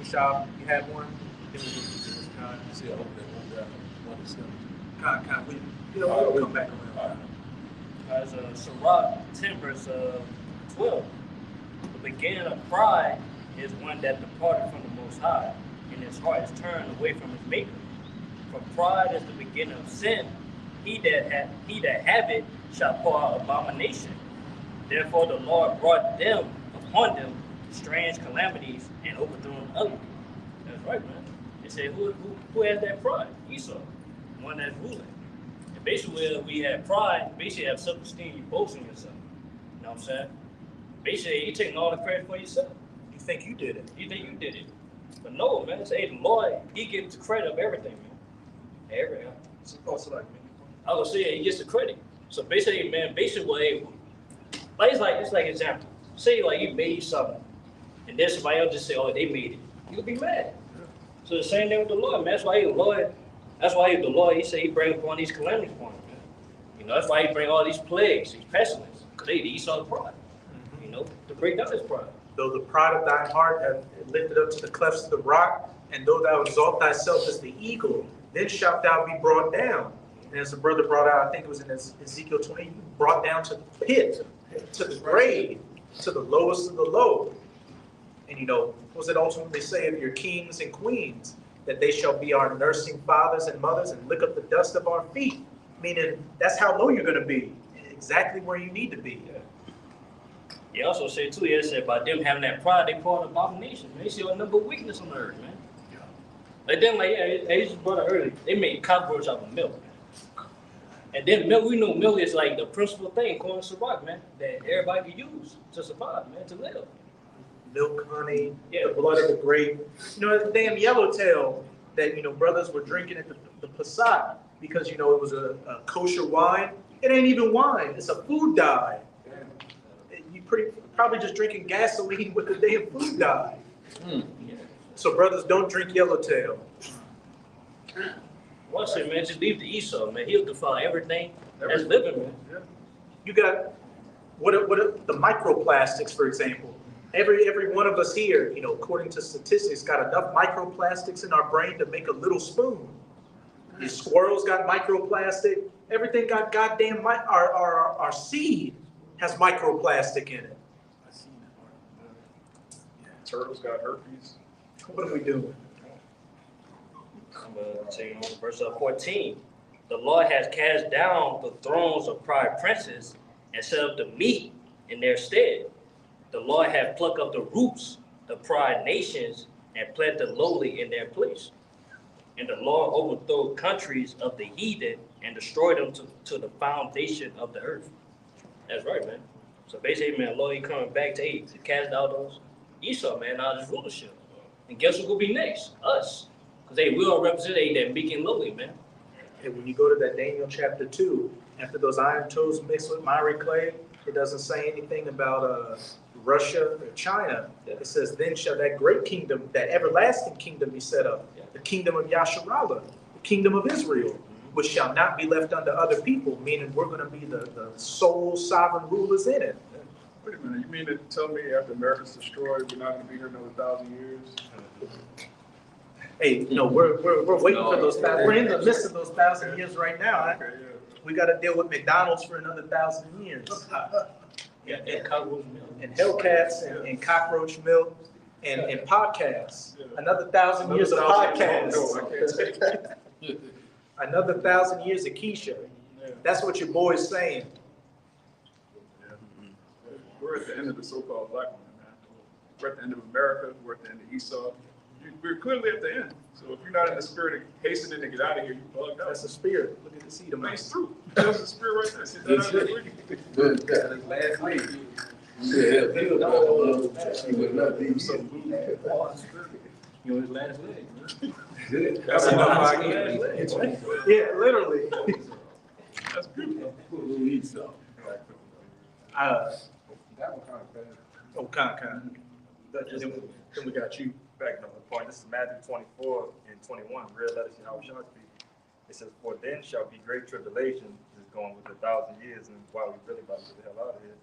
Kushab, you had one? Then we'll get to this kind. See, I hope that one is coming. Kind. We'll come back around. As Sirach 10 verse 12, the beginning of pride is one that departed from the Most High, and his heart is turned away from his Maker. For pride is the beginning of sin. He that have it shall pour out abomination. Therefore the Lord brought them upon them strange calamities and overthrew them utterly. That's right, man. They say, who has that pride? Esau, one that's ruling. And basically, we have pride. Basically, have self-esteem. You boast in yourself. You know what I'm saying? Basically, you taking all the credit for yourself. You think you did it. You think you did it. But no, man. Say the Lord, he gives the credit of everything, man. Everything. Also like me. I was gonna say he gets the credit. So basically, man, basically, it's like example. Say like you made something, and then somebody else just say, "Oh, they made it." You'll be mad. So the same thing with the Lord, man. That's why the Lord. He said he bring upon these calamities upon him, man. That's why he bring all these plagues, these pestilence, because they Esau's pride. To break down his pride. Though the pride of thine heart have lifted up to the clefts of the rock, and though thou exalt thyself as the eagle, then shalt thou be brought down. And as the brother brought out, I think it was in Ezekiel 20, brought down to the pit, to the grave, to the lowest of the low. And what does it ultimately say of your kings and queens? That they shall be our nursing fathers and mothers and lick up the dust of our feet. Meaning that's how low you're going to be. Exactly where you need to be. He also said too, he said by them having that pride, they call it abomination. Man, they see a number of weakness on the earth, man. Like them, he just brought it earlier. They made cockroach out of milk, man. And then milk, we know milk is like the principal thing, according to Sirach, man, that everybody can use to survive, man, to live. Milk, honey, the blood of the grape. The damn yellowtail that, brothers were drinking at the Passat because, it was a kosher wine. It ain't even wine. It's a food dye. You probably just drinking gasoline with the damn food dye. So brothers, don't drink yellowtail. Watch it, man. Just leave the Esau, man. He'll defy everything that's living, man. You got what the microplastics, for example. Every one of us here, according to statistics, got enough microplastics in our brain to make a little spoon. The squirrels got microplastic. Everything got goddamn our seed has microplastic in it. Turtles got herpes. What are we doing? I'm going to take on verse 14. The Lord has cast down the thrones of pride princes and set up the meek in their stead. The Lord hath plucked up the roots of pride nations and planted the lowly in their place. And the Lord overthrew countries of the heathen and destroyed them to the foundation of the earth. That's right, man. So basically, man, Lord, he coming back to cast out those Esau, man, out of his rulership. And guess who will be next? Us. Because they will represent that meek and lowly, man. And when you go to that Daniel chapter 2, after those iron toes mixed with miry clay, it doesn't say anything about Russia or China. It says, then shall that great kingdom, that everlasting kingdom be set up, the kingdom of Yasharallah, the kingdom of Israel, which shall not be left unto other people, meaning we're going to be the sole sovereign rulers in it. Wait a minute, you mean to tell me after America's destroyed, we're not going to be here another 1,000 years? Hey, we're waiting for those 1,000. We're in the midst of those 1,000 years right now. Okay, yeah. We got to deal with McDonald's for another 1,000 years. And cockroach milk. And Hellcats and cockroach milk and podcasts. Another 1,000 years of podcasts. No, I can't take that. Another 1,000 years of Keisha. That's what your boy's saying. We're at the end of the so-called black woman, man. We're at the end of America. We're at the end of Esau. we're clearly at the end. So if you're not in the spirit of hastening to get out of here, you bugged out. That's the spirit. Look at the seed of Man, man. it's true. That's the spirit right there. See, That's that's it. Good. Last week. Yeah, he would not be so You know his last leg, man. good. That's That's enough. enough. Yeah, literally. That's beautiful. Who eats something? That one kind of bad. Oh, kind. Then we got you backing up the point. This is Matthew 24 and 21. Red letters, how we shall speak. It says, "For then shall be great tribulation." This is going with 1,000 years, and why we really about to get the hell out of here.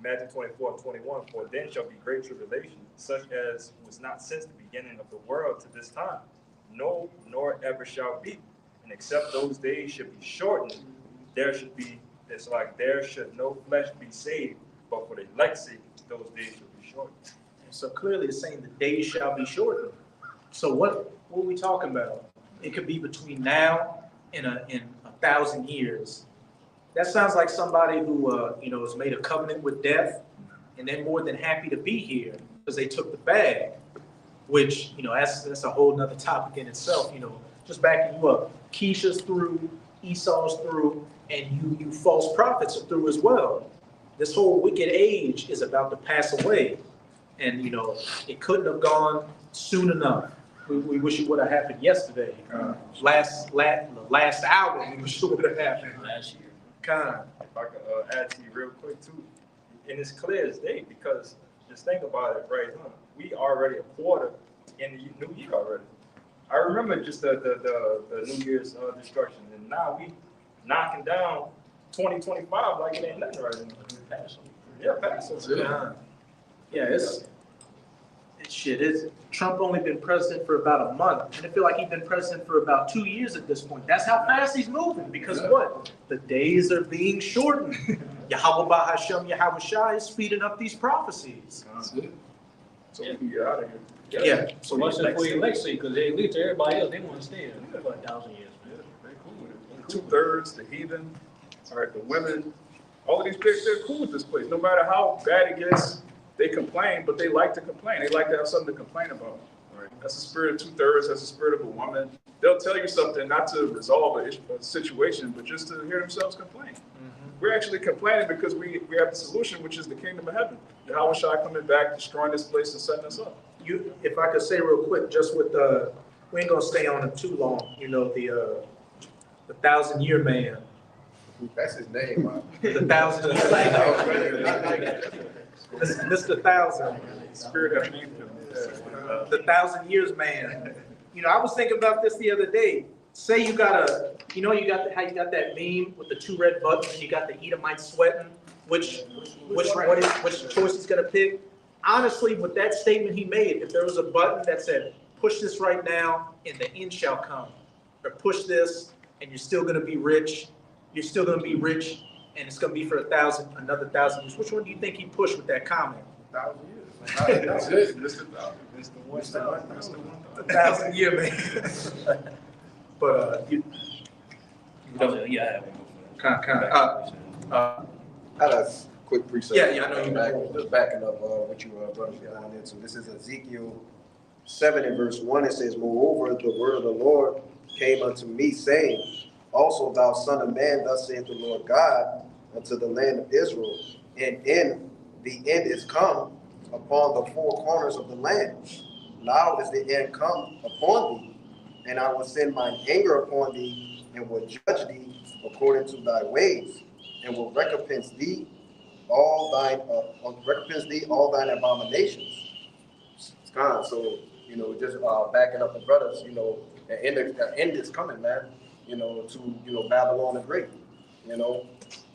Matthew 24 and 21. "For then shall be great tribulation, such as was not since the beginning of the world to this time, no, nor ever shall be. And except those days should be shortened, there should no flesh be saved, but for the elect's sake, those days should be shortened." So clearly it's saying the days shall be shortened. So what are we talking about? It could be between now and in 1,000 years. That sounds like somebody who has made a covenant with death, and they're more than happy to be here because they took the bag, which that's a whole nother topic in itself. Just backing you up, Keisha's through, Esau's through, and you false prophets are through as well. This whole wicked age is about to pass away, and it couldn't have gone soon enough. We wish it would have happened yesterday. The last hour, we wish it would have happened Last year. If I could add to you real quick too, and it's clear as day, because just think about it right now. We already a quarter in the new year already. I remember just the New Year's destruction, and now we knocking down 2025 like it ain't nothing right now. Yeah, Passover. Yeah, it's Trump only been president for about a month, and I feel like he's been president for about 2 years at this point. That's how fast he's moving, because what? The days are being shortened. Yahweh Bahashem Yahweh Shai is speeding up these prophecies. So we can get out of here. Yeah. So what's it for election? Because they leave to everybody else, they want to stay for 1,000 years, Yeah, man. they're cool with it. 2/3, the heathen, all right, the women, all of these pigs, they're cool with this place. No matter how bad it gets, they complain, but they like to complain. They like to have something to complain about. All right? That's the spirit of 2/3, that's the spirit of a woman. They'll tell you something not to resolve a situation, but just to hear themselves complain. We're actually complaining because we have the solution, which is the kingdom of heaven. Yahweh Shai coming back, destroying this place and setting us up. If I could say real quick, just with we ain't gonna stay on it too long. The 1,000-year man. That's his name, man. The 1,000-year man. Mr. Thousand. Spirit have named him. The 1,000 years man. I was thinking about this the other day. Say you got how you got that meme with the 2 red buttons, and you got the Edomite sweating, which choice he's gonna pick. Honestly, with that statement he made, if there was a button that said, push this right now and the end shall come, or push this and you're still gonna be rich, and it's gonna be for another 1,000 years. Which one do you think he pushed with that comment? 1,000 years. That's it, Mr. Mr. 1,000-year man. But Yeah. I had a quick preset. Yeah, I know you Just backing up what you brothers going into. This is Ezekiel 7 and verse 1. It says, "Moreover, the word of the Lord came unto me, saying, Also thou son of man, thus saith the Lord God unto the land of Israel, and in the end is come upon the 4 corners of the land. Now is the end come upon thee, and I will send mine anger upon thee, and will judge thee according to thy ways, and will recompense thee all thine abominations." It's kind of so just backing up the brothers. The end is coming, man. To Babylon the Great.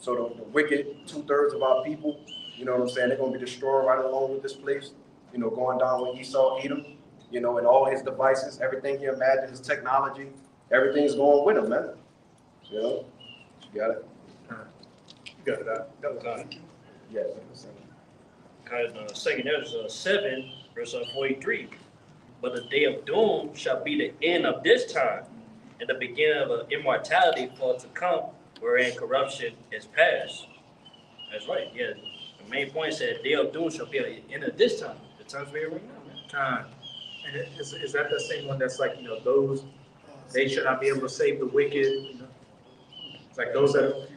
So the wicked 2/3 of our people. They're gonna be destroyed right along with this place. Going down with Esau, Edom. And all his devices, everything he imagined, his technology, everything's going with him, man. You got it. you got it. Yeah. Because 2 Ezra 7, verse 43. But the day of doom shall be the end of this time, and the beginning of an immortality for to come, wherein corruption is past. That's right, yeah. The main point said, day of doom shall be the end of this time. The time's very right now, man. And is that the same one that's like, those, they should not be able to save the wicked? It's like those that,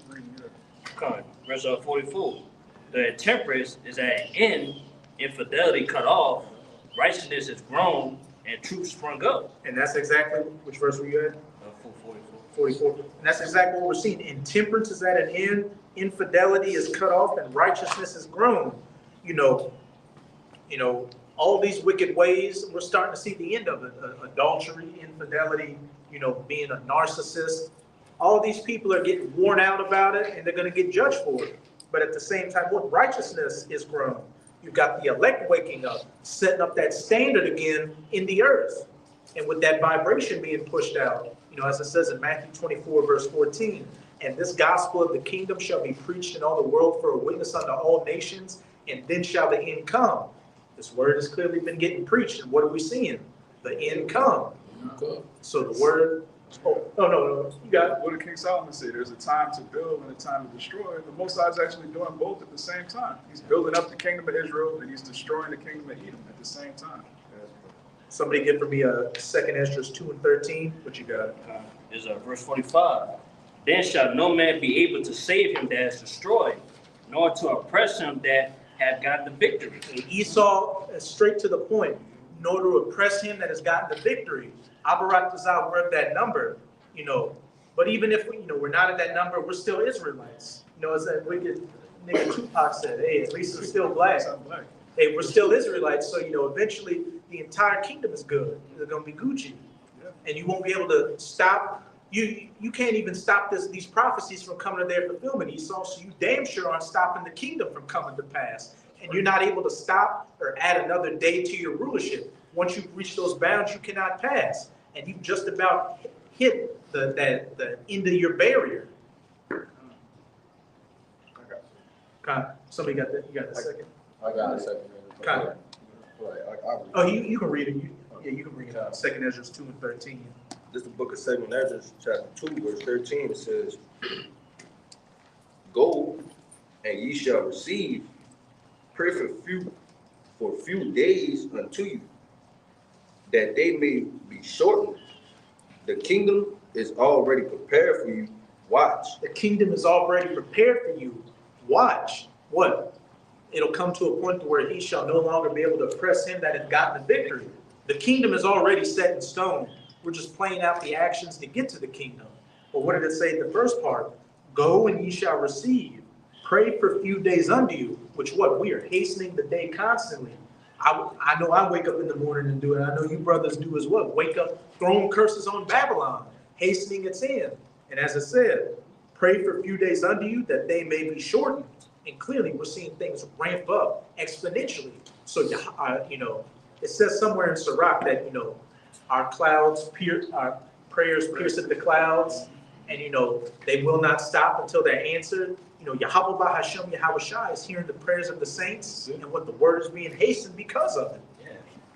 Come on, verse 44. The intemperance is at an end, infidelity cut off, righteousness is grown, and truth sprung up. and that's exactly, which verse were you at? 44. 44. And that's exactly what we're seeing. Intemperance is at an end, infidelity is cut off, and righteousness is grown. All these wicked ways, we're starting to see the end of it. Adultery, infidelity, being a narcissist. All these people are getting worn out about it, and they're going to get judged for it. But at the same time, what righteousness is grown? You've got the elect waking up, setting up that standard again in the earth. And with that vibration being pushed out, as it says in Matthew 24, verse 14, and this gospel of the kingdom shall be preached in all the world for a witness unto all nations, and then shall the end come. This word has clearly been getting preached, and what are we seeing? The end come. So the word, no, you got it. What did King Solomon say? There's a time to build and a time to destroy. The Most High is actually doing both at the same time. He's building up the kingdom of Israel and he's destroying the kingdom of Edom at the same time. Somebody get for me a 2 Esdras 2 and 13. What you got? Is verse 45. Then shall no man be able to save him that is destroyed, nor to oppress him that have gotten the victory. Esau, straight to the point, nor to oppress him that has gotten the victory. Abarat we're at that number, But even if we're not at that number, we're still Israelites. As that wicked nigga Tupac said, hey, at least we're still black. Hey, we're still Israelites, so eventually the entire kingdom is good. They're gonna be Gucci, and you won't be able to stop. You can't even stop these prophecies from coming to their fulfillment, Esau. So you damn sure aren't stopping the kingdom from coming to pass, and you're not able to stop or add another day to your rulership. Once you've reached those bounds, you cannot pass, and you've just about hit the end of your barrier. Somebody got that? You got the second? I got a second. Kind Right, Oh, you can read it. You can read it. 2 Esdras 2 and 13. This is the book of 2 Esdras, chapter 2, verse 13. It says, Go, and ye shall receive. Pray for few days unto you, that they may be shortened. The kingdom is already prepared for you. Watch. The kingdom is already prepared for you. Watch. What? It'll come to a point where he shall no longer be able to oppress him that has gotten the victory. The kingdom is already set in stone. We're just playing out the actions to get to the kingdom. But what did it say in the first part? Go and ye shall receive. Pray for few days unto you, which what? We are hastening the day constantly. I know I wake up in the morning and do it. I know you brothers do as well. Wake up, throwing curses on Babylon, hastening its end. And as I said, pray for a few days unto you that they may be shortened. And clearly we're seeing things ramp up exponentially. So, it says somewhere in Sirach that, our prayers pierce the clouds, and, they will not stop until they're answered. Yahweh Hashem Yahweh Shai is hearing the prayers of the saints and what the word is being hastened because of it. Yeah.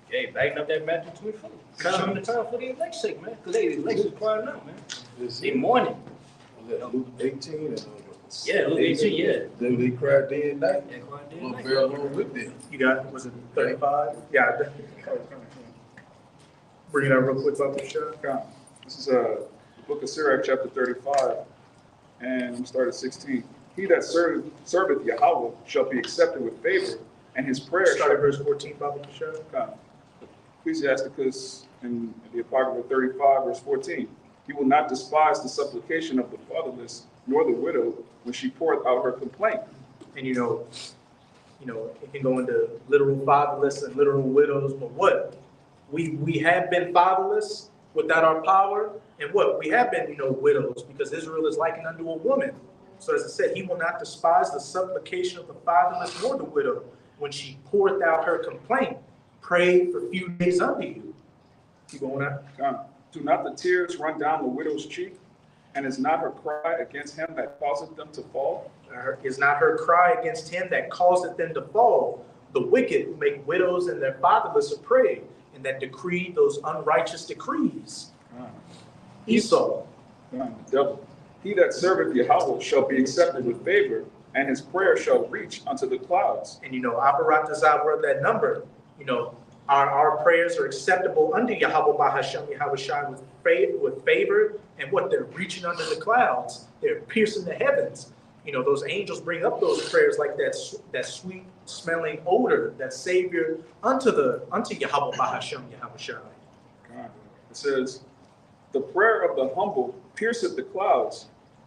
Hey, backing up that Matthew 24. Showing the time for the elect's sake, man. Because the elect's is crying out, man. They mourning. Was that Luke 18? Yeah, Luke 18, yeah. They cried day and night. Yeah, crying day and Little night. bear along with them. You got, was it 35? Yeah. Bring it out real quick, Baba Shah. This is the book of Sirach, chapter 35, and we start at 16. He that serveth Yahweh shall be accepted with favor, and his prayer Start at verse 14, Baba Shah. Ecclesiasticus in the Apocrypha 35, verse 14. He will not despise the supplication of the fatherless, nor the widow, when she poureth out her complaint. And it can go into literal fatherless and literal widows, but what? We have been fatherless without our power, and what? We have been, widows, because Israel is likened unto a woman. So as I said, he will not despise the supplication of the fatherless nor the widow when she poureth out her complaint. Pray for few days unto you. Keep going out. Do not the tears run down the widow's cheek, and is not her cry against him that causeth them to fall? Is not her cry against him that causeth them to fall? The wicked who make widows and their fatherless a prey, and that decree those unrighteous decrees. Esau. The devil. He that serveth Yahweh shall be accepted with favor, and his prayer shall reach unto the clouds. And Aparat Tazah, we're at that number. Our prayers are acceptable under Yahweh Bahasham Yahushai with favor, and what they're reaching under the clouds, they're piercing the heavens. You know, those angels bring up those prayers like that sweet smelling odor, that savior unto Yahweh Bahasham Yahushai. It says, the prayer of the humble pierceth the clouds.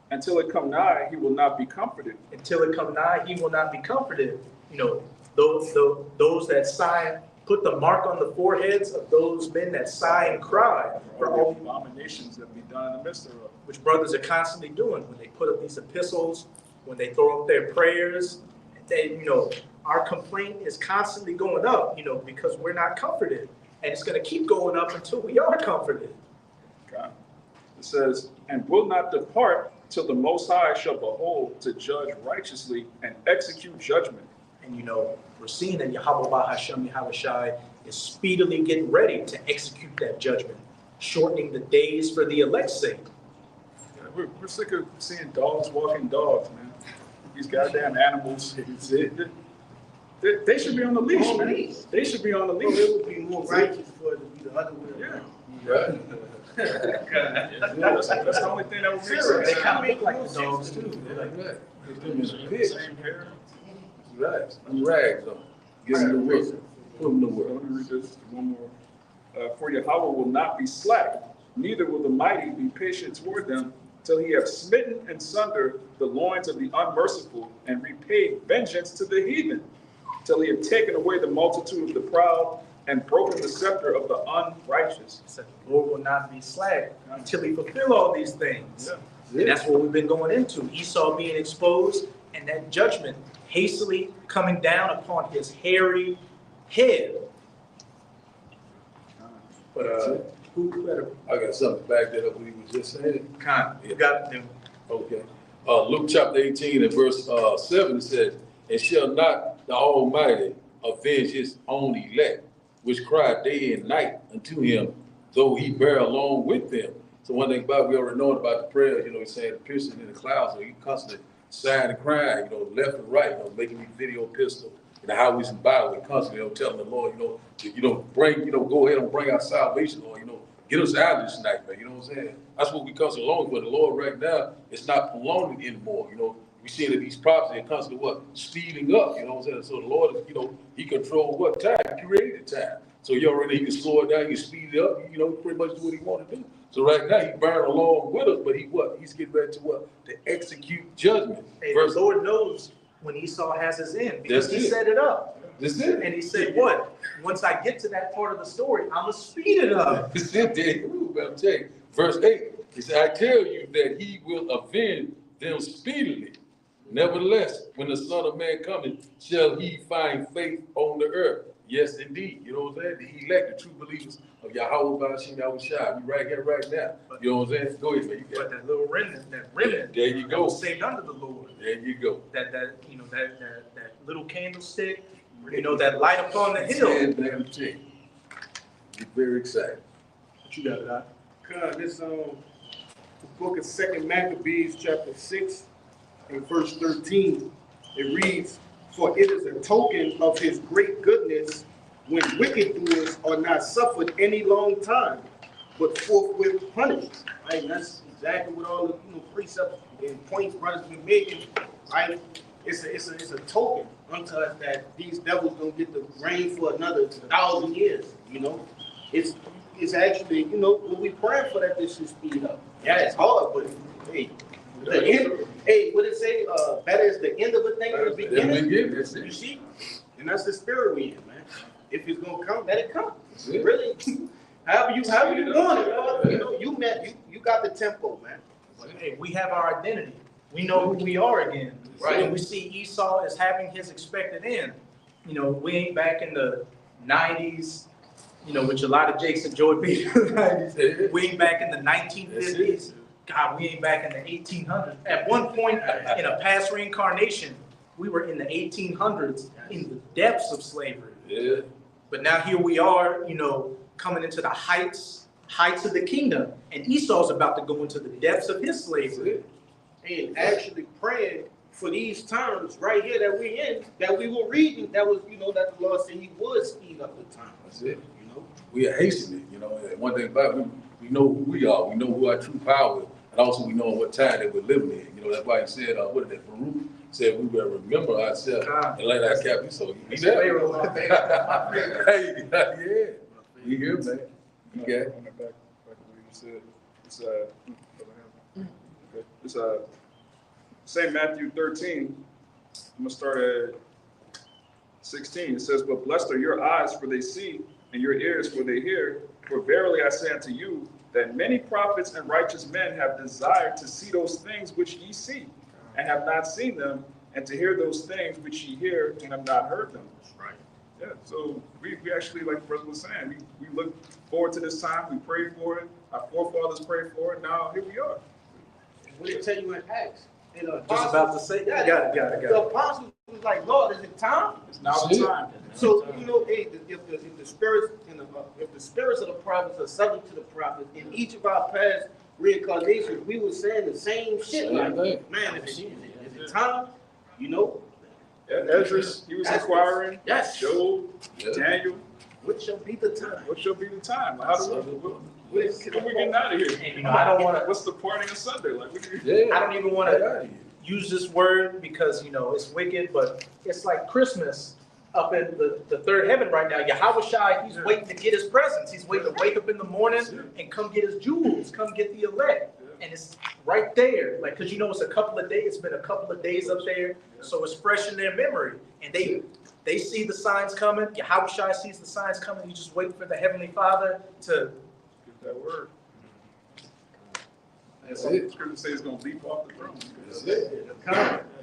Until it come nigh, he will not be comforted. Until it come nigh, he will not be comforted. You know, those that sigh, put the mark on the foreheads of those men that sigh and cry for all the abominations that be done in the midst thereof. Which brothers are constantly doing when they put up these epistles, when they throw up their prayers. They, you know, our complaint is constantly going up, you know, because we're not comforted. And it's going to keep going up until we are comforted. Okay. It says, and will not depart till the Most High shall behold to judge righteously and execute judgment. And you know, we're seeing that Yahweh Bahasham Yahushai is speedily getting ready to execute that judgment, shortening the days for the elect's sake. Yeah, we're sick of seeing dogs walking dogs, man. These goddamn animals. They should be on the leash, man. They should be on the leash. It would be more righteous for it to be the other way around. Right. That's the only thing that would make sense. They kind of look like the dogs too. They're like, Right. Put them in the pit. Same hair. Right. Them rags on. Give them the work. Put them to work. Let me read this one more. For Yahweh will not be slack, neither will the mighty be patient toward them, till he have smitten and sundered the loins of the unmerciful, and repaid vengeance to the heathen, till he have taken away the multitude of the proud, and broken the scepter of the unrighteous. He said, the Lord will not be slack until he fulfill all these things. Yeah. And that's what we've been going into. Esau being exposed, and that judgment hastily coming down upon his hairy head. But who better? I got something to back that up what he was just saying. You got them. Okay. Luke chapter 18 and verse 7 says, and shall not the Almighty avenge his own elect, which cry day and night unto him, though he bear along with them. So one thing about, we already know about the prayer, you know, he's saying the piercing in the clouds, so he constantly sighing and crying, you know, left and right, you know, making these video pistol, you know, how we in the Bible, we constantly, you know, telling the Lord, go ahead and bring our salvation, Lord, you know, get us out of this nightmare, you know what I'm saying? That's what we constantly longing for. The Lord right now, it's not prolonging anymore, you know. We see that these prophecies are constantly speeding up, you know what I'm saying? So the Lord, you know, he controls what time, he created time. So he can slow it down, he can speed it up, you know, pretty much do what he want to do. So right now, he burned along with us, but he's getting ready to execute judgment. Hey, the Lord knows when Esau has his end, because he set it up. That's it. And he said, what? Once I get to that part of the story, I'm going to speed it up. That's it, I'm telling you. Verse 8, he said, I tell you that he will avenge them speedily. Nevertheless, when the Son of Man cometh, shall he find faith on the earth? Yes, indeed. You know what I'm saying? The elect, the true believers of Yahweh Bashim Yahushai. We right here, right now. You know what I'm saying? Go ahead, man. But that little remnant, there you go. Was saved under the Lord. There you go. That little candlestick, you know, that light upon the hill. Be very excited. What you got, Doc? This the book of 2 Maccabees, chapter 6, and verse 13. It reads, for it is a token of his great goodness when wicked doers are not suffered any long time, but forthwith punished. Right? And that's exactly what all the precepts and points brothers been making. Right? It's a token unto us that these devils don't get the reign for another 1,000 years. You know, it's actually, you know, what we praying for, that this should speed up. Yeah, it's hard, but hey. The end, hey, what it say? Better is the end of a thing than the beginning. You see? And that's the spirit we in, man. If it's gonna come, let it come. Really. however you want it, Lord. You know, you got the tempo, man. But hey, we have our identity. We know who we are again. Right. And we see Esau as having his expected end. You know, we ain't back in the 90s, you know, which a lot of Jakes enjoyed being in the 90s. We ain't back in the 1950s. God, we ain't back in the 1800s. At one point in a past reincarnation, we were in the 1800s in the depths of slavery. Yeah. But now here we are, you know, coming into the heights of the kingdom. And Esau's about to go into the depths of his slavery. And actually praying for these terms right here that we're in, that we were reading, that was, you know, that the Lord said he would speed up the time. That's it. You know, We are hastening it, you know, and one thing about it, we know who we are, we know who our true power is, and also we know what time that we're living in. You know, that's why he said, what did that, Baruch said, we will remember ourselves and let our captain, so he said. Hey, yeah, we here, man. You got it. On the back where you said, it's St. Matthew 13. I'm gonna start at 16. It says, "But blessed are your eyes, for they see, and your ears, for they hear. For verily I say unto you, that many prophets and righteous men have desired to see those things which ye see, and have not seen them, and to hear those things which ye hear, and have not heard them." Right. Yeah, so we actually, like the brother was saying, we look forward to this time, we prayed for it, our forefathers prayed for it, now here we are. what did it tell you in Acts? And the Just about to say, yeah, got it. the apostles was like, Lord, is it time? It's now the time. So, you know, hey, if the spirits if the spirits of the prophets are subject to the prophets, in each of our past reincarnations, we were saying the same shit. Same Like, thing. man, is it time? You know? Yeah, Ezra, he was inquiring, Yes. Job, Yeah. Daniel, What shall be the time? what shall be the time? Like, how do we getting out of here? And, you know, I don't want to. What's the parting of Sunday? Like, what do you? Yeah. I don't even want Get to out of here. use this word because, you know, it's wicked, but it's like Christmas up in the third heaven right now. Yahweh Shai, he's waiting to get his presents. He's waiting to wake up in the morning and come get his jewels, come get the elect. And it's right there. Like, cause you know, it's been a couple of days up there. So it's fresh in their memory. And they see the signs coming. Yahweh Shai sees the signs coming. You just wait for the Heavenly Father to Give that word. That's Some it. scripture says it's gonna leap off the throne. That's it.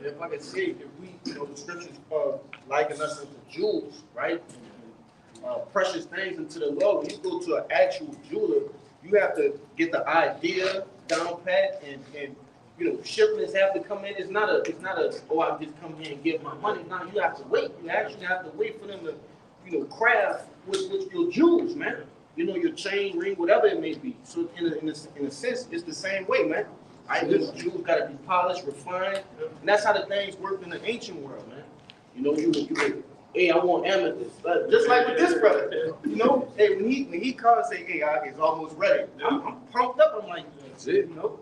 If I could say, if we, you know, the scriptures liken us into jewels, right? Precious things into the Lord. When you go to an actual jeweler, you have to get the idea down pat, and you know, shipments have to come in. It's not a oh, I just come here and give my money. Now you have to wait. You actually have to wait for them to, you know, craft with your jewels, man. You know, your chain, ring, whatever it may be. So in a sense, it's the same way, man. This jewels got to be polished, refined, and that's how the things worked in the ancient world, man. You know, you would, hey, I want amethyst, just like with this brother. You know, hey, when he calls, say, hey, it's almost ready. I'm pumped up. I'm like, That's it. you know,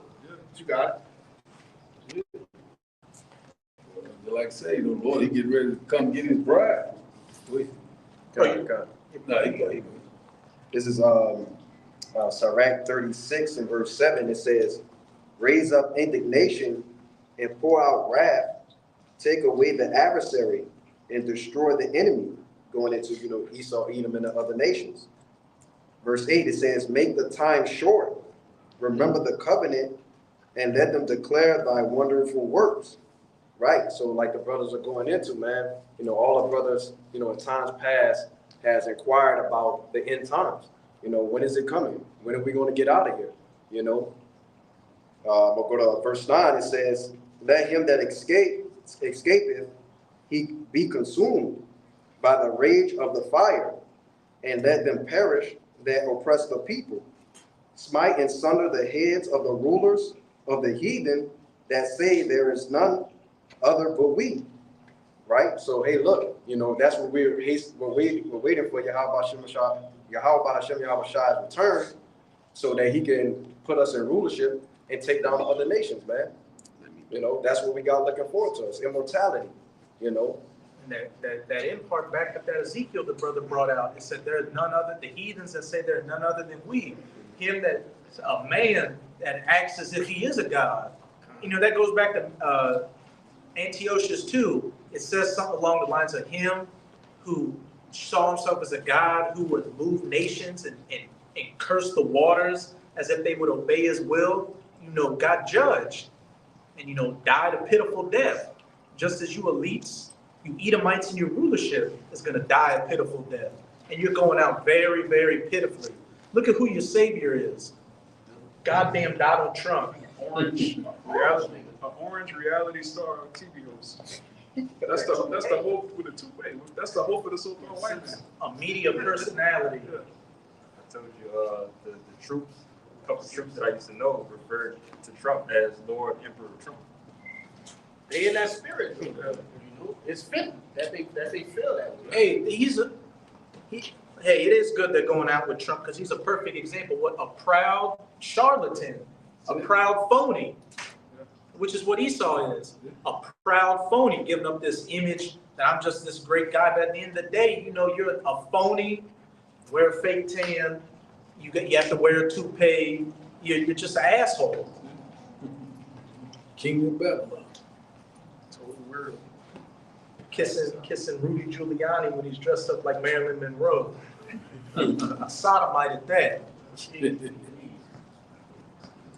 you got it. Like I say, the Lord, he getting ready to come get his bride. Wait. God. No, he go. This is Sirach 36 and verse 7. It says, raise up indignation and pour out wrath, take away the adversary and destroy the enemy, going into, you know, Esau, Edom, and the other nations. Verse 8, it says, make the time short, remember the covenant, and let them declare thy wonderful works. Right, so like the brothers are going into, man, you know, all the brothers, you know, in times past has inquired about the end times. You know, when is it coming? When are we going to get out of here? You know, we'll go to verse 9. It says, let him that escapeth, he be consumed by the rage of the fire, and let them perish that oppress the people. Smite and sunder the heads of the rulers of the heathen that say there is none other but we. Right? So, hey, look, you know, that's what we're waiting for Yahweh Hashem Yahweh Shai's return, so that he can put us in rulership and take down the other nations, man. You know, that's what we got looking forward to. It's immortality, you know. And that in part back up that Ezekiel the brother brought out. It said there is none other, the heathens that say there is none other than we. Him that, a man that acts as if he is a god. You know, that goes back to Antiochus 2. It says something along the lines of him who saw himself as a god who would move nations and curse the waters as if they would obey his will. You know, got judged and, you know, died a pitiful death. Just as you elites, you Edomites in your rulership is going to die a pitiful death. And you're going out very, very pitifully. Look at who your savior is. Goddamn Donald Trump. Orange reality star TV host. That's the hope for the two-way. That's the hope for the so-called white man. A media personality. I told you the troops, a couple of troops that I used to know referred to Trump as Lord Emperor Trump. They in that spirit, you know. It's fitting that they feel that way. Hey, hey, it is good they're going out with Trump because he's a perfect example. What a proud charlatan, a proud phony, which is what Esau is. A proud phony, giving up this image that I'm just this great guy. But at the end of the day, you know, you're a phony. Wear a fake tan. You have to wear a toupee. You're just an asshole. King of Babylon. Total world. Kissing Rudy Giuliani when he's dressed up like Marilyn Monroe. A sodomite at that.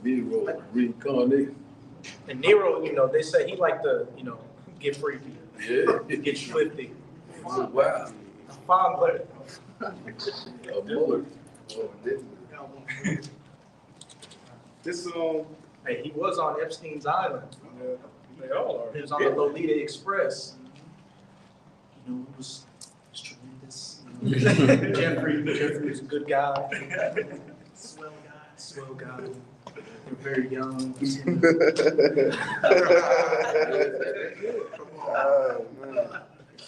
Nero reincarnated. And Nero, you know, they say he liked to, you know, get freaky, Yeah. get swifty. Wow. Fondler. A mother. This, Hey, he was on Epstein's Island. They all are. He was on the Lolita Express. You know, it was tremendous. Jeffrey was a good guy. Swell guy. They're very young. Oh, man.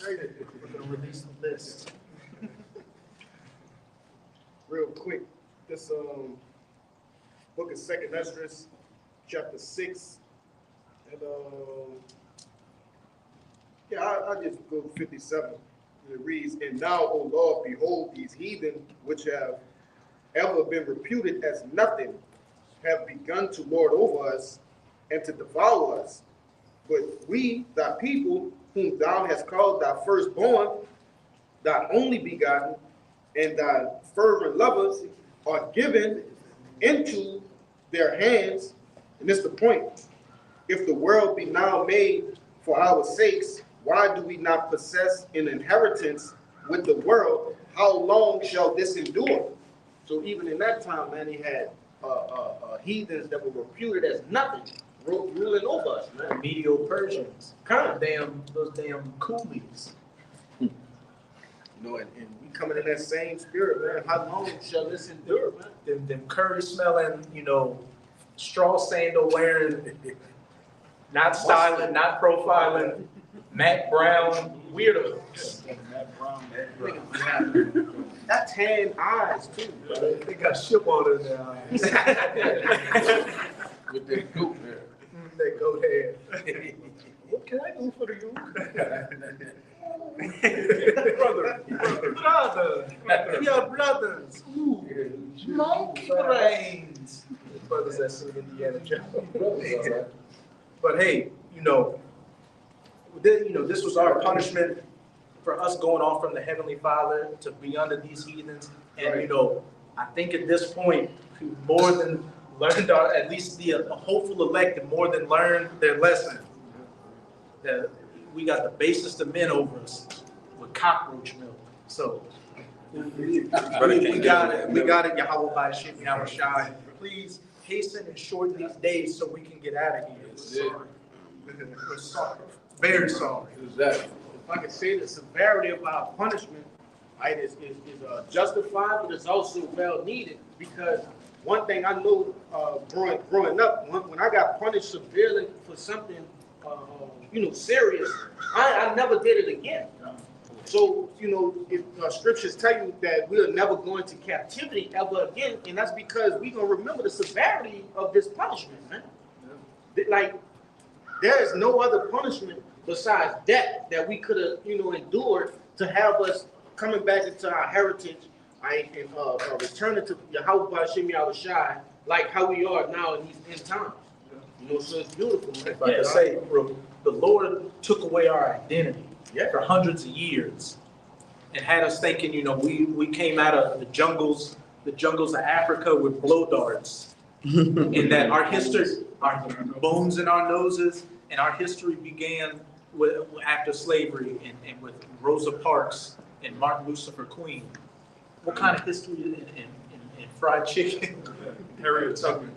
We're gonna release the list. real quick, this, book of Second Esdras, chapter 6, and, yeah, I just go 57. It reads, "And now, O Lord, behold, these heathen which have ever been reputed as nothing have begun to lord over us and to devour us. But we, thy people, whom thou hast called thy firstborn, thy only begotten, and thy fervent lovers, are given into their hands." And this is the point. "If the world be now made for our sakes, why do we not possess an inheritance with the world? How long shall this endure?" So even in that time, man, he had heathens that were reputed as nothing ruling over us, man. Medial Persians. Kind of. Those damn coolies. You know, and we coming in that same spirit, man. How long shall this endure, man? Them curry smelling, you know, straw sandal wearing, not styling, not profiling, Matt Brown weirdos. That tan eyes too, bro. They got shit water in their eyes. With that goat there. That goat hair. What can I do for you? brother, we are brothers. Ooh, monkey brains. Brothers that sing Indiana Jones. But hey, you know, this was our punishment for us going off from the Heavenly Father to be under these heathens. And, you know, I think at this point, we more than learned, at least the hopeful elect have more than learned their lesson. That we got the basest of men over us with cockroach milk. So we got it, Yahweh by Shem Yahweh Shai. Please hasten and shorten these days so we can get out of here. We're sorry. Very sorry. Exactly. If I can say the severity of our punishment, right, is justified, but it's also well needed, because one thing I know growing up, when I got punished severely for something, serious, I never did it again. So, if scriptures tell you that we are never going to captivity ever again, and that's because we're going to remember the severity of this punishment, man. Like, there is no other punishment besides death that we could have, endured to have us coming back into our heritage, right, and returning to Yahweh B'Shem Yahweh Shai, like how we are now in these end times. So it's beautiful, man. If I could say, bro, the Lord took away our identity for hundreds of years and had us thinking, we came out of the jungles of Africa with blow darts, and that our history, our bones in our noses, and our history began after slavery and with Rosa Parks and Martin Lucifer Queen. What kind of history in fried chicken? Harriet Tubman,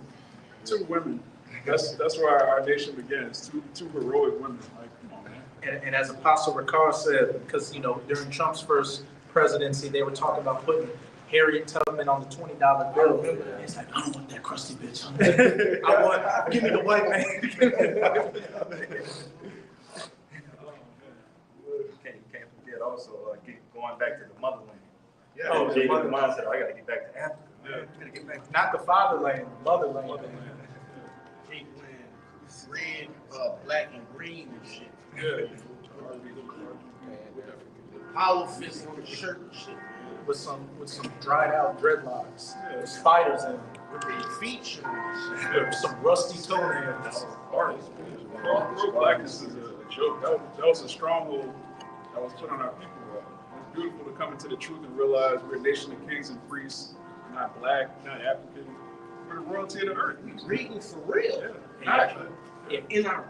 2 women. That's where our nation begins. Two heroic women. Like, come on, man. And as Apostle Ricard said, because during Trump's first presidency, they were talking about putting Harriet Tubman on the $20 bill. And it's like, I don't want that crusty bitch. Give me the white man. Can't forget also going back to the motherland. Yes. Oh, Jake, mother- the mindset, I gotta get back to Africa. Yeah, gotta get back, not the fatherland, motherland. They wearing red, black, and green and shit. Yeah. Power fist on the shirt and shit. With some dried out dreadlocks, with spiders in them, With their feet shoes. with some rusty toenails. Pro-blackness is a joke. That was a stronghold that was put on our people. It's beautiful to come into the truth and realize we're a nation of kings and priests, not black, not African. We're the royalty of the earth. Reading for real. Not In our.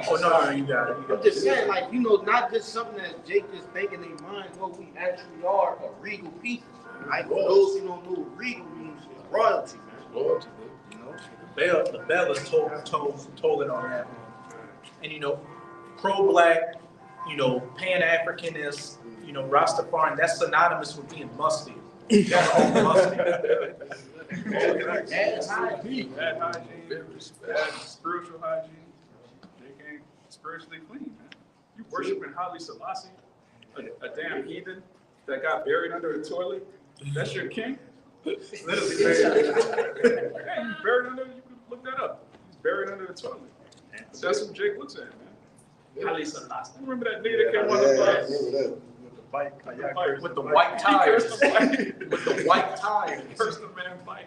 Oh no, you got it. I'm just saying, like, not just something that Jake just think in their mind. Well, we actually are a regal people. Like, for those who don't know what regal means, it's royalty, man. Loyalty, The bell is tolling on that one. And pro-black, Pan-Africanist, Rastafarian, that's synonymous with being musty. That's all musty. That's hygiene. bad hygiene, bad spiritual hygiene. They can't spiritually clean, man. You worshiping Haile Selassie, a damn heathen that got buried under a toilet. That's your king? Literally, hey, he's buried under. You can look that up. He's buried under the toilet. That's what Jake looks at, man. Haile Selassie. You remember that nigga that came on the bus? With the white tires. He cursed the bike. With the white tires. Cursed the man bike.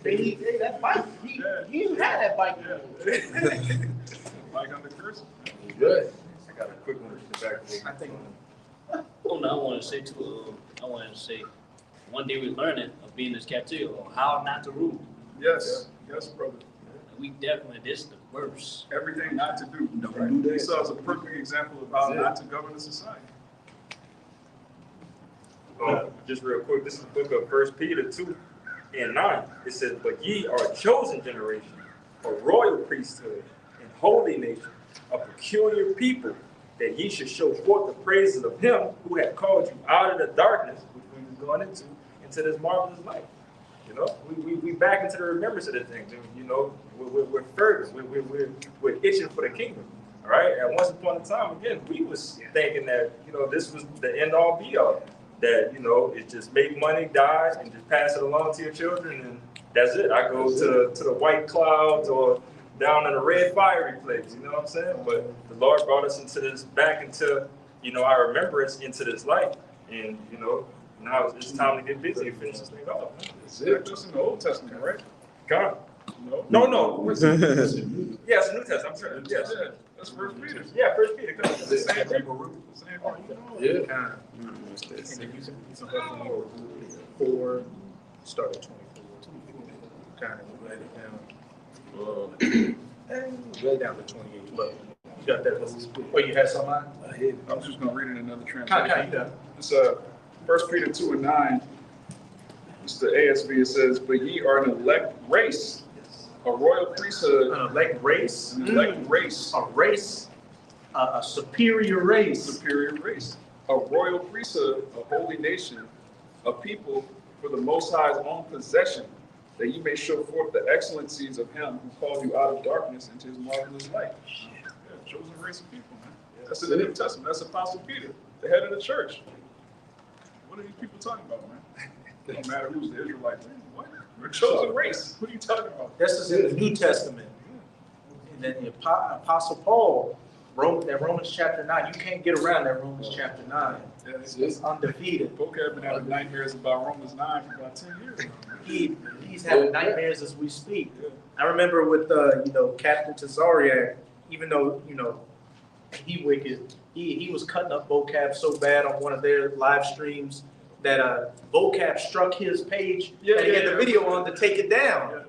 Hey, that bike, he didn't have that bike. Bike under curse. Good. I got a quick one to get back to. I think Oh, no, I wanted to say, one day we learning of being this captivity, or how not to rule. Yes, yes, brother. And we definitely, this is the worst. Everything not to do. Esau is a perfect example of how not to govern a society. Just real quick, this is the book of 1 Peter 2:9. It says, "But ye are a chosen generation, a royal priesthood, and holy nation, a peculiar people, that ye should show forth the praises of him who had called you out of the darkness," which we was going into this marvelous light. We back into the remembrance of the things. We're fervent. We're itching for the kingdom. All right. And once upon a time, again, we was thinking that this was the end all be all. That it's just make money, die, and just pass it along to your children, and that's it. I go to the white clouds or down in the red fiery place. You know what I'm saying? But the Lord brought us back into our remembrance into this light, and now it's time to get busy and finish this thing off. That's in the Old Testament, right? God. No. No. Yeah, it's the New Testament. I'm sure. Yes. Yeah, that's 1 Peter. Yeah, 1 Peter. It's the same people. Same people. Yeah. And then you can go from 4, start at 24. Kind of write it down. Way down to 28. But you got that. Oh, you had some on? I'm just going to read it in another Kind translation. of, you done. It's 1 Peter 2:9. It's the ASV. It says, "But ye are an elect race, a royal priesthood, An elect race. an elect race, A race. A superior race. superior race, a royal priesthood, a holy nation, a people for the Most High's own possession, that you may show forth the excellencies of him who called you out of darkness into his marvelous light." Yeah, chosen race of people, man. That's in the New Testament. That's Apostle Peter, the head of the church. What are these people talking about, man? It don't matter who's the Israelite. What? We're a chosen race. What are you talking about? This is in the New Testament. And then the Apostle Paul wrote that Romans chapter 9. You can't get around that Romans chapter 9. Yeah, It's undefeated. Vocab been having nightmares about Romans 9 for about 10 years. He's having nightmares as we speak. I remember with Captain Tazariak, even though he wicked, he was cutting up vocab so bad on one of their live streams that vocab struck his page and he had the video on to take it down.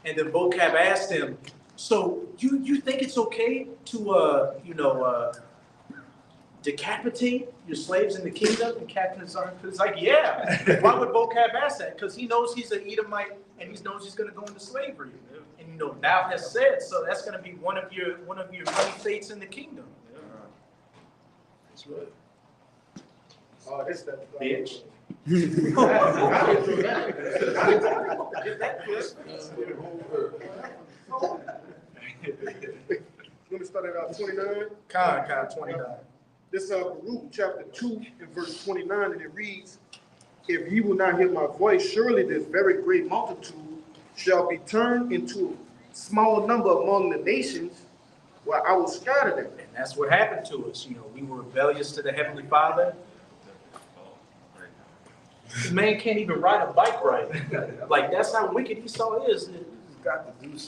And then vocab asked him, "So you think it's okay to decapitate your slaves in the kingdom?" And Captain is like, "Yeah." Why would vocab ask that? Because he knows he's an Edomite and he knows he's going to go into slavery. And thou has said, so that's going to be one of your many fates in the kingdom. That's right. Oh, this stuff. Bitch. Let me start at 29. Con 29. This is Baruch chapter 2 and verse 29, and it reads, if ye will not hear my voice, surely this very great multitude shall be turned into a small number among the nations, where I will scatter them. And that's what happened to us. You know, we were rebellious to the Heavenly Father. This man can't even ride a bike right. Like, that's how wicked Esau is.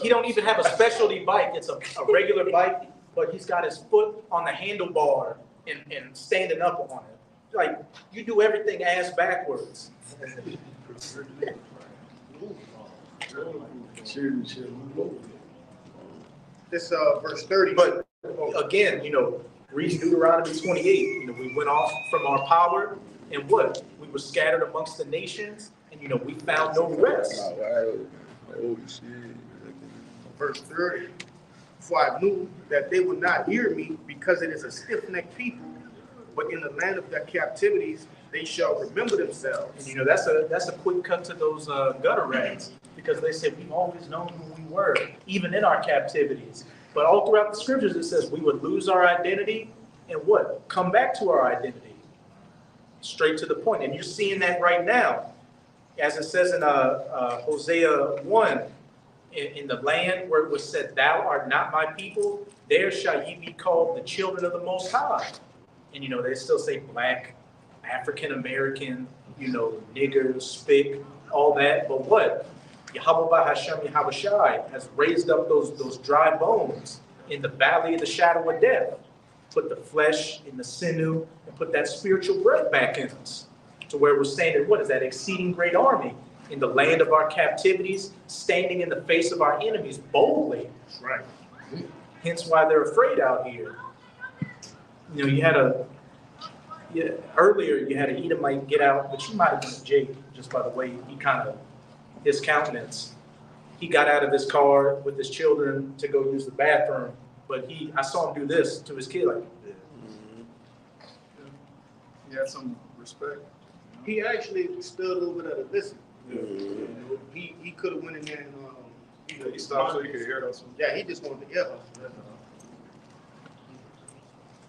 He don't even have a specialty bike. It's a regular bike, but he's got his foot on the handlebar and standing up on it. Like, you do everything ass backwards. This verse 30. But again, you know, read Deuteronomy 28. You know, we went off from our power, and what? We were scattered amongst the nations, and you know, we found no rest. Verse 30. For I knew that they would not hear me, because it is a stiff-necked people, but in the land of their captivities they shall remember themselves. And you know, that's a quick cut to those gutter rats, because they said we've always known who we were, even in our captivities. But all throughout the scriptures it says we would lose our identity and what? Come back to our identity. Straight to the point. And you're seeing that right now. As it says in Hosea 1, in the land where it was said, thou art not my people, there shall ye be called the children of the Most High. And you know, they still say black, African American, you know, niggers, spick, all that. But what? Yahweh Hashem Yahweh Shai has raised up those dry bones in the valley of the shadow of death, put the flesh in the sinew, and put that spiritual breath back in us, to where we're standing, what is that exceeding great army in the land of our captivities, standing in the face of our enemies boldly. Right. Hence why they're afraid out here. You know, you had earlier you had an Edomite get out, but you might have been Jake, just by the way he kind of, his countenance. He got out of his car with his children to go use the bathroom, but I saw him do this to his kid, like. He had some respect. He actually stood a little bit at a distance. You know, he could have went in there and you know, He stopped so he could hear us. yeah, he just wanted to hear us.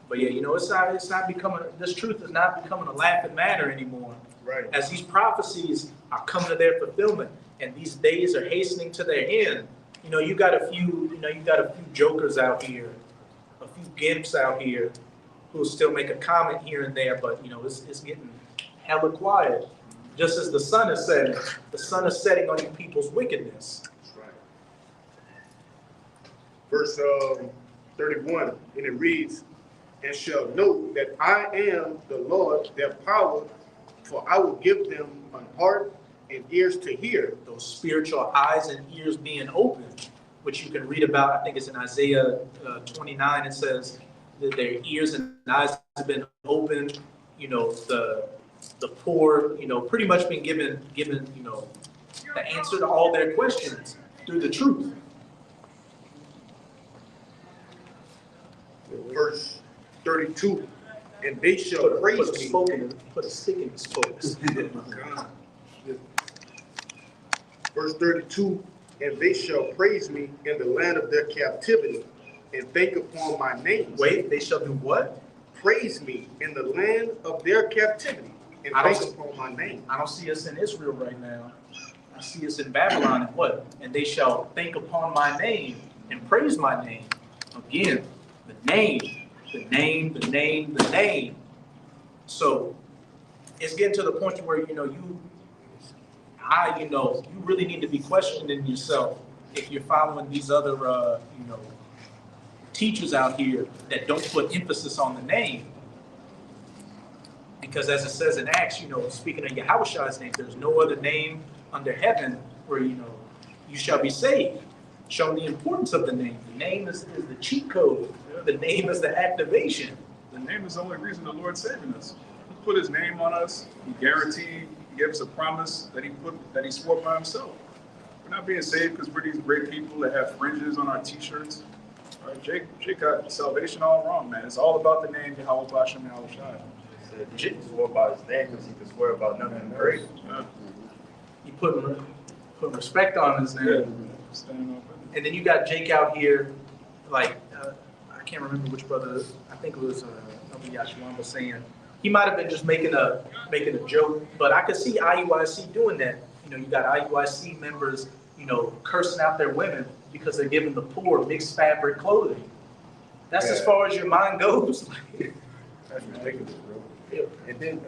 But yeah, you know, it's not becoming, this truth is not becoming a laughing matter anymore. Right. As these prophecies are coming to their fulfillment and these days are hastening to their end, you know, you got a few jokers out here, a few gimps out here who'll still make a comment here and there, but you know, it's getting hella quiet. Just as the sun is setting on you people's wickedness. Right. Verse 31, and it reads, and shall know that I am the Lord, their power, for I will give them an heart and ears to hear. Those spiritual eyes and ears being opened, which you can read about, I think it's in Isaiah 29, it says that their ears and eyes have been opened, you know, the poor, you know, pretty much been given, you know, the answer to all their questions through the truth. Verse 32, and they shall praise me. Put a stick in his spokes. Verse 32, and they shall praise me in the land of their captivity, and think upon my name. Wait, they shall do what? Praise me in the land of their captivity, and think upon my name. I don't see us in Israel right now. I see us in Babylon, and what? And they shall think upon my name and praise my name. Again, the name. So it's getting to the point to where, you know, you really need to be questioning yourself if you're following these other, you know, teachers out here that don't put emphasis on the name. Because as it says in Acts, you know, speaking of Yahweh's name, there's no other name under heaven where, you know, you shall be saved. Showing the importance of the name. The name is the cheat code. The name is the activation. The name is the only reason the Lord's saving us. He put his name on us. He guaranteed, he gave us a promise that he swore by himself. We're not being saved because we're these great people that have fringes on our t-shirts. All right, Jake got salvation all wrong, man. It's all about the name Yahweh Bashem Yahweh Shai. He swore about his name because he could swear about nothing great. Yeah. He put respect on his name. And then you got Jake out here, like, I can't remember which brother, I think it was Yashwan was saying, he might have been just making a joke, but I could see IUIC doing that. You know, you got IUIC members, you know, cursing out their women because they're giving the poor mixed fabric clothing. That's as far as your mind goes. That's ridiculous, bro. And then,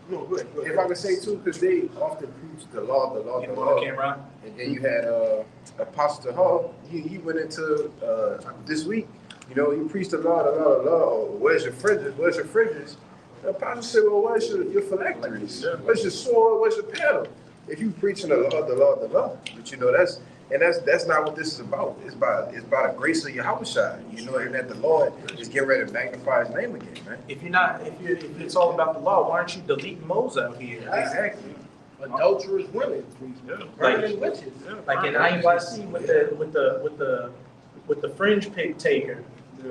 no, go ahead. If I could say too, because they often preach the law, You know what I can't run? And then you had Apostle Hall. He went into this week. You know, he preached the law. Oh, where's your fringes? Where's your fringes? The apostle said, well, where's your phylacteries? Where's your sword? Where's your paddle? If you preaching the law. But you know, that's not what this is about. It's about the grace of Yahushua. You know, and that the Lord is getting ready to magnify His name again, man. If it's all about the law, why aren't you deleting Moses out here? Exactly. Adulterous women, burning witches. Like in IUIC with the fringe pick taker,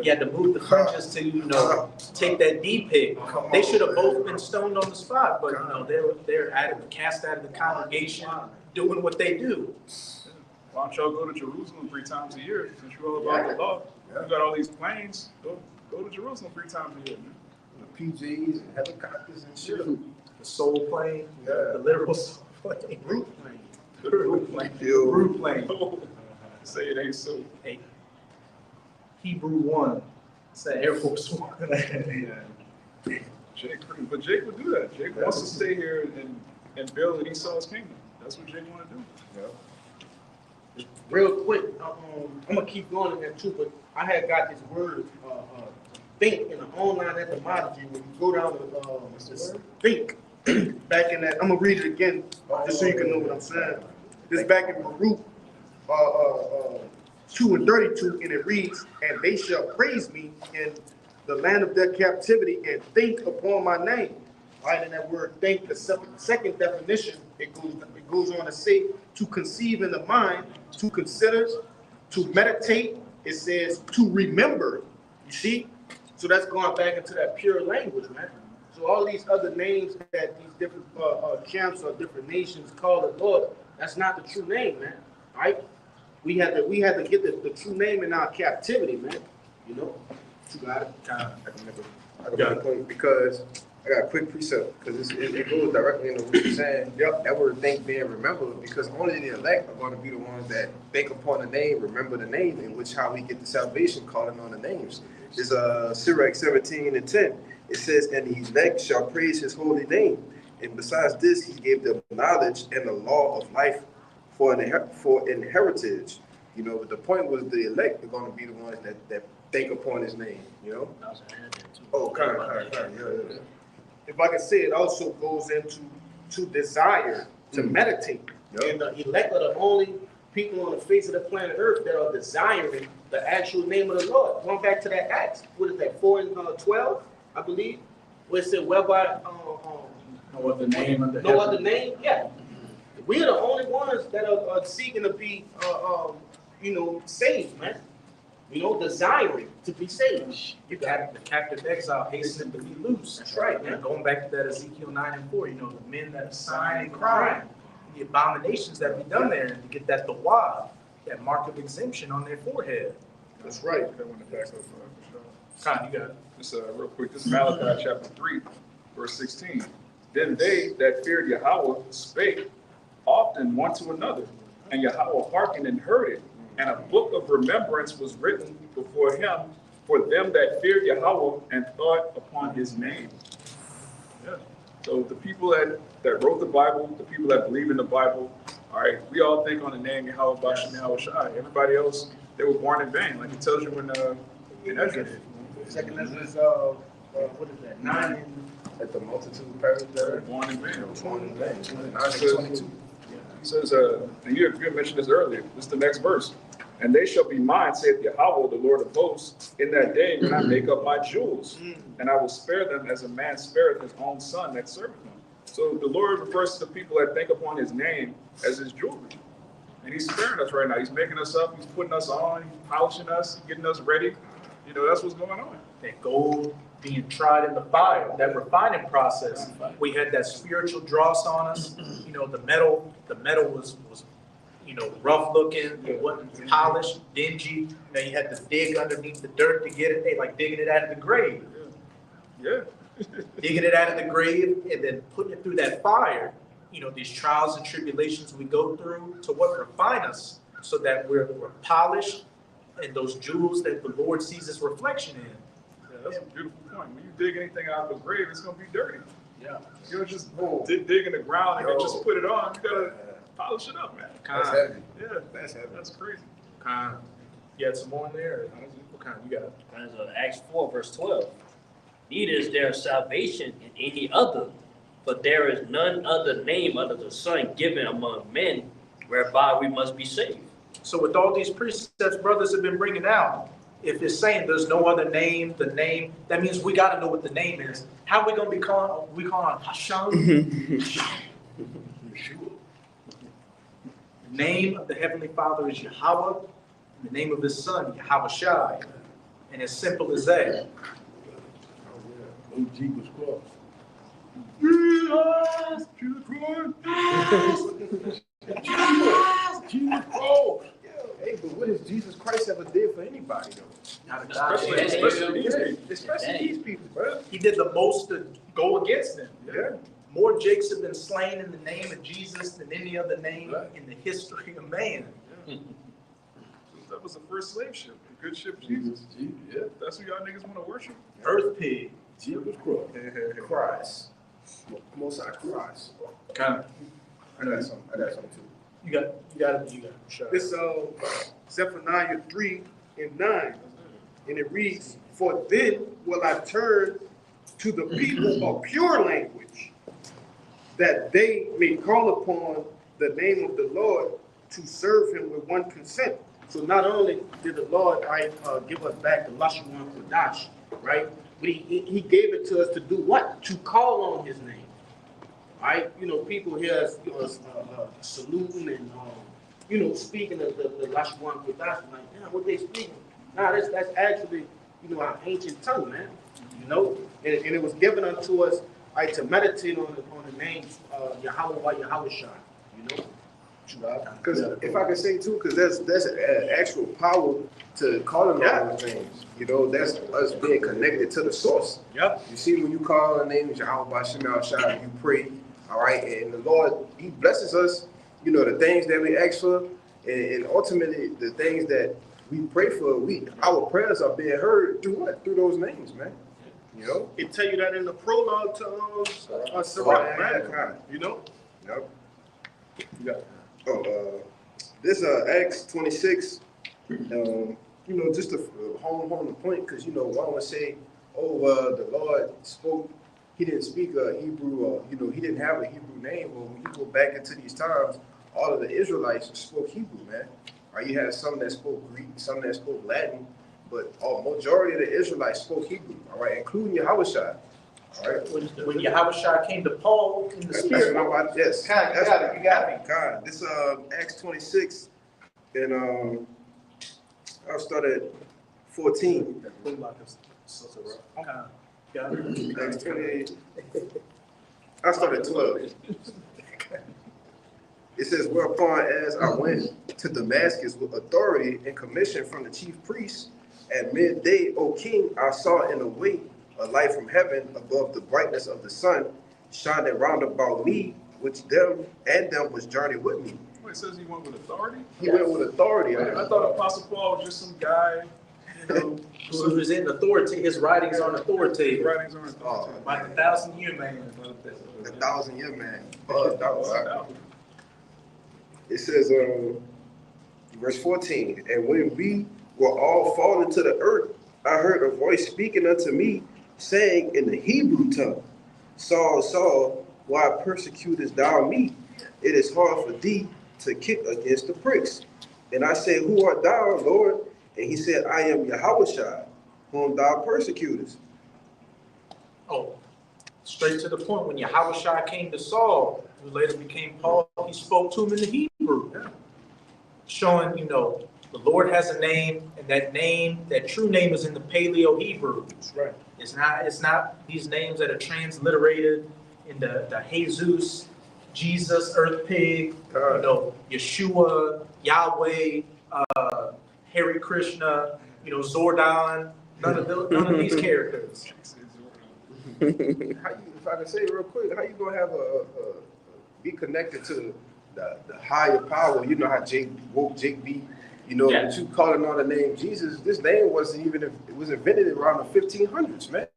you had to move the fringes to, you know, take that D pick. They should have both been stoned on the spot, but you know, they're cast out of the congregation doing what they do. Why don't y'all go to Jerusalem 3 times a year since you're all about the law? You got all these planes. Go to Jerusalem 3 times a year, man. The PJs and helicopters and shit. The soul plane, the literal soul plane. Root plane. Root plane. Say it ain't so. Hey, Hebrew 1. It's that Air Force 1. But Jake would do that. Jake wants to stay here and build Esau's kingdom. That's what Jake want to do. Real quick, I'm gonna keep going in there too, but I had got this word, think in the online etymology. When you go down to think, back in that, I'm gonna read it again, just so you can know what I'm saying. This back in Baruch 2:32, and it reads, "And they shall praise me in the land of their captivity, and think upon my name." Right, in that word think, the second definition, it goes on to say to conceive in the mind, to consider, to meditate. It says to remember. You see? So that's going back into that pure language, man. So all these other names that these different camps or different nations call the Lord, that's not the true name, man. Right? We had to get the true name in our captivity, man. You know? You got it. I can make a point because I got a quick precept because it goes directly into what you're saying. Yep, that word think being remembered, because only the elect are going to be the ones that think upon the name, remember the name, in which how we get the salvation, calling on the names. There's Sirach 17:10. It says, "And the elect shall praise His holy name." And besides this, He gave them knowledge and the law of life for an heritage. You know, but the point was the elect are going to be the ones that think upon His name. You know. Oh, kind of, yeah. If I can say, it also goes into to desire, to meditate. Yep. And the elect are the only people on the face of the planet Earth that are desiring the actual name of the Lord. Going back to that Acts, what is that, 4:12, I believe, where it said, whereby No other name under no other name. Yeah, we are the only ones that are seeking to be, saved, man. You know, desiring to be saved. You got the captive exile hastening to be loose. That's right, man. And going back to that Ezekiel 9:4, you know, the men that are sighing and crying, the abominations that be done there, and to get that dawab, that mark of exemption on their forehead. That's right. I want to back up for sure. Con, you got it. Just real quick, this is Malachi chapter 3, verse 16. Then they that feared Yahweh spake often one to another, and Yahweh hearkened and heard it. And a book of remembrance was written before him for them that feared Yahweh and thought upon His name. Yeah. So the people that wrote the Bible, the people that believe in the Bible, all right, we all think on the name Yahweh Bashem Yahweh Shai. Everybody else, they were born in vain, like it tells you in Ezra. Second is what is that? 9 At the multitude of parents that are Born in vain. born in vain. It says, and you mentioned this earlier, this is the next verse. And they shall be mine, saith Yahweh, the Lord of hosts, in that day when I make up my jewels. And I will spare them as a man spareth his own son that serveth him. So the Lord refers to the people that think upon His name as His jewelry. And He's sparing us right now. He's making us up. He's putting us on. He's polishing us, getting us ready. You know, that's what's going on. That gold being tried in the fire, that refining process. We had that spiritual dross on us. You know, the metal was rough looking, it wasn't polished, dingy. You know, you had to dig underneath the dirt to get it. They like digging it out of the grave. Yeah. digging it out of the grave and then putting it through that fire. You know, these trials and tribulations we go through to what refine us so that we're polished and those jewels that the Lord sees his reflection in. Yeah, that's a beautiful point. When you dig anything out of the grave, it's gonna be dirty. Yeah. You don't just dig in the ground and then just put it on. You gotta polish it up, man. That's heavy. Yeah, That's heavy. that's crazy. You had some more in there? What kind you got? As Acts 4, verse 12. Neither is there salvation in any other, but there is none other name under the sun given among men whereby we must be saved. So with all these precepts brothers have been bringing out, if it's saying there's no other name, the name, that means we got to know what the name is. How are we going to be calling? We calling Hashem? The name of the Heavenly Father is Yahweh. The name of his son, Yahweh Shai. And as simple as that. OG was cross. Jesus Christ. Hey, but what has Jesus Christ ever did for anybody though? Especially these people, bro. He did the most to go against them. Yeah. More Jakes have been slain in the name of Jesus than any other name in the history of man. That was the first slave ship, the good ship Jesus. Yeah. That's who y'all niggas want to worship? Earth pig. Jesus cross. Christ. Most High Christ. Kind of. I got some too. You got it. Sure. This Zephaniah 3:9, and it reads, "For then will I turn to the people a pure language, that they may call upon the name of the Lord to serve him with one consent." So not only did the Lord give us back the Lashon Kodash, right? But he gave it to us to do what? To call on his name. Right? You know, people hear us saluting and speaking of the Lashon Kodash, like, damn, what they speaking? Nah, that's actually, our ancient tongue, man. And it was given unto us, right, to meditate on the names Yahweh by Yahweh Shai, Because if I can say too, because there's an actual power to calling on those names. That's us being connected to the source. Yep. You see, when you call on the name Yahweh by Shema Shai, you pray, all right, and the Lord, he blesses us, the things that we ask for, and ultimately the things that we pray for, our prayers are being heard through what? Through those names, man. It tell you that in the prologue to Sirach, right? Yep. This Acts 26, just to home the point, because one would say, the Lord spoke, he didn't speak a Hebrew, he didn't have a Hebrew name. Well, when you go back into these times, all of the Israelites spoke Hebrew, man. Right? You had some that spoke Greek, some that spoke Latin, but majority of the Israelites spoke Hebrew, all right, including Yahweh Shai. All right. When Yahweh Shai came to Paul in the spirit. Yes. You got it. God, this Acts 26, and I'll start at 14. Acts 28. I'll start at 12. It says, "Whereupon as I went to Damascus with authority and commission from the chief priests, at midday, O king, I saw in a way a light from heaven above the brightness of the sun, shining round about me, which them was journey with me." Wait, it says he went with authority? He went with authority. I thought Apostle Paul was just some guy, Who was in authority, his writings on authority. writings on authority. Like the 1,000-year man. The 1,000-year man. It says, verse 14, "And when we were all fallen to the earth, I heard a voice speaking unto me, saying in the Hebrew tongue, Saul, Saul, why persecutest thou me? It is hard for thee to kick against the pricks. And I said, Who art thou, Lord? And he said, I am Yahweh Shai, whom thou persecutest." Oh, straight to the point. When Yahweh Shai came to Saul, who later became Paul, he spoke to him in the Hebrew, showing, the Lord has a name, and that true name is in the Paleo Hebrew. That's right. It's not these names that are transliterated in the Jesus, Jesus, Earth Pig, Yeshua, Yahweh, Hare Krishna, Zordon. None of these characters. if I can say it real quick, how you gonna have be connected to the higher power? You know how Jake B, you know, Yeah. that you calling on the name Jesus. This name wasn't even, it was invented around the 1500s, man.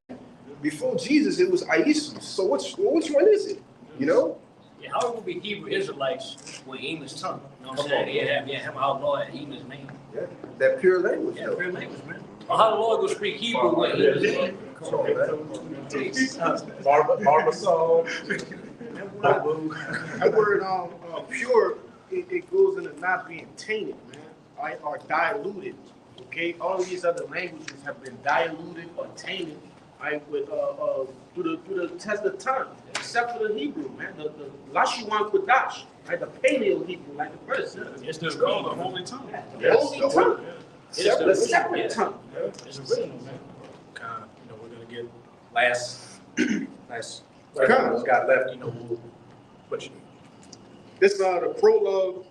Before Jesus, it was Iesous. So which one is it? You know? Yeah, how would be Hebrew Israelites with English tongue? You know what I'm saying? They have our Lord in English name. Yeah, that pure language. Yeah, though. real language, man. Or how the Lord will speak Hebrew with English. Come on, man. Barber song. That word pure, it goes into not being tainted, man, right? Or diluted. Okay, all these other languages have been diluted or tainted, right? With through the test of time, except for the Hebrew, man. The Lashuan Kodash, right? The Paleo Hebrew, like the verse says. It's the It's called the Holy Tongue. The Holy tongue. It's The separate tongue. It's original, man. We're gonna get last what's got left, what you This is the prologue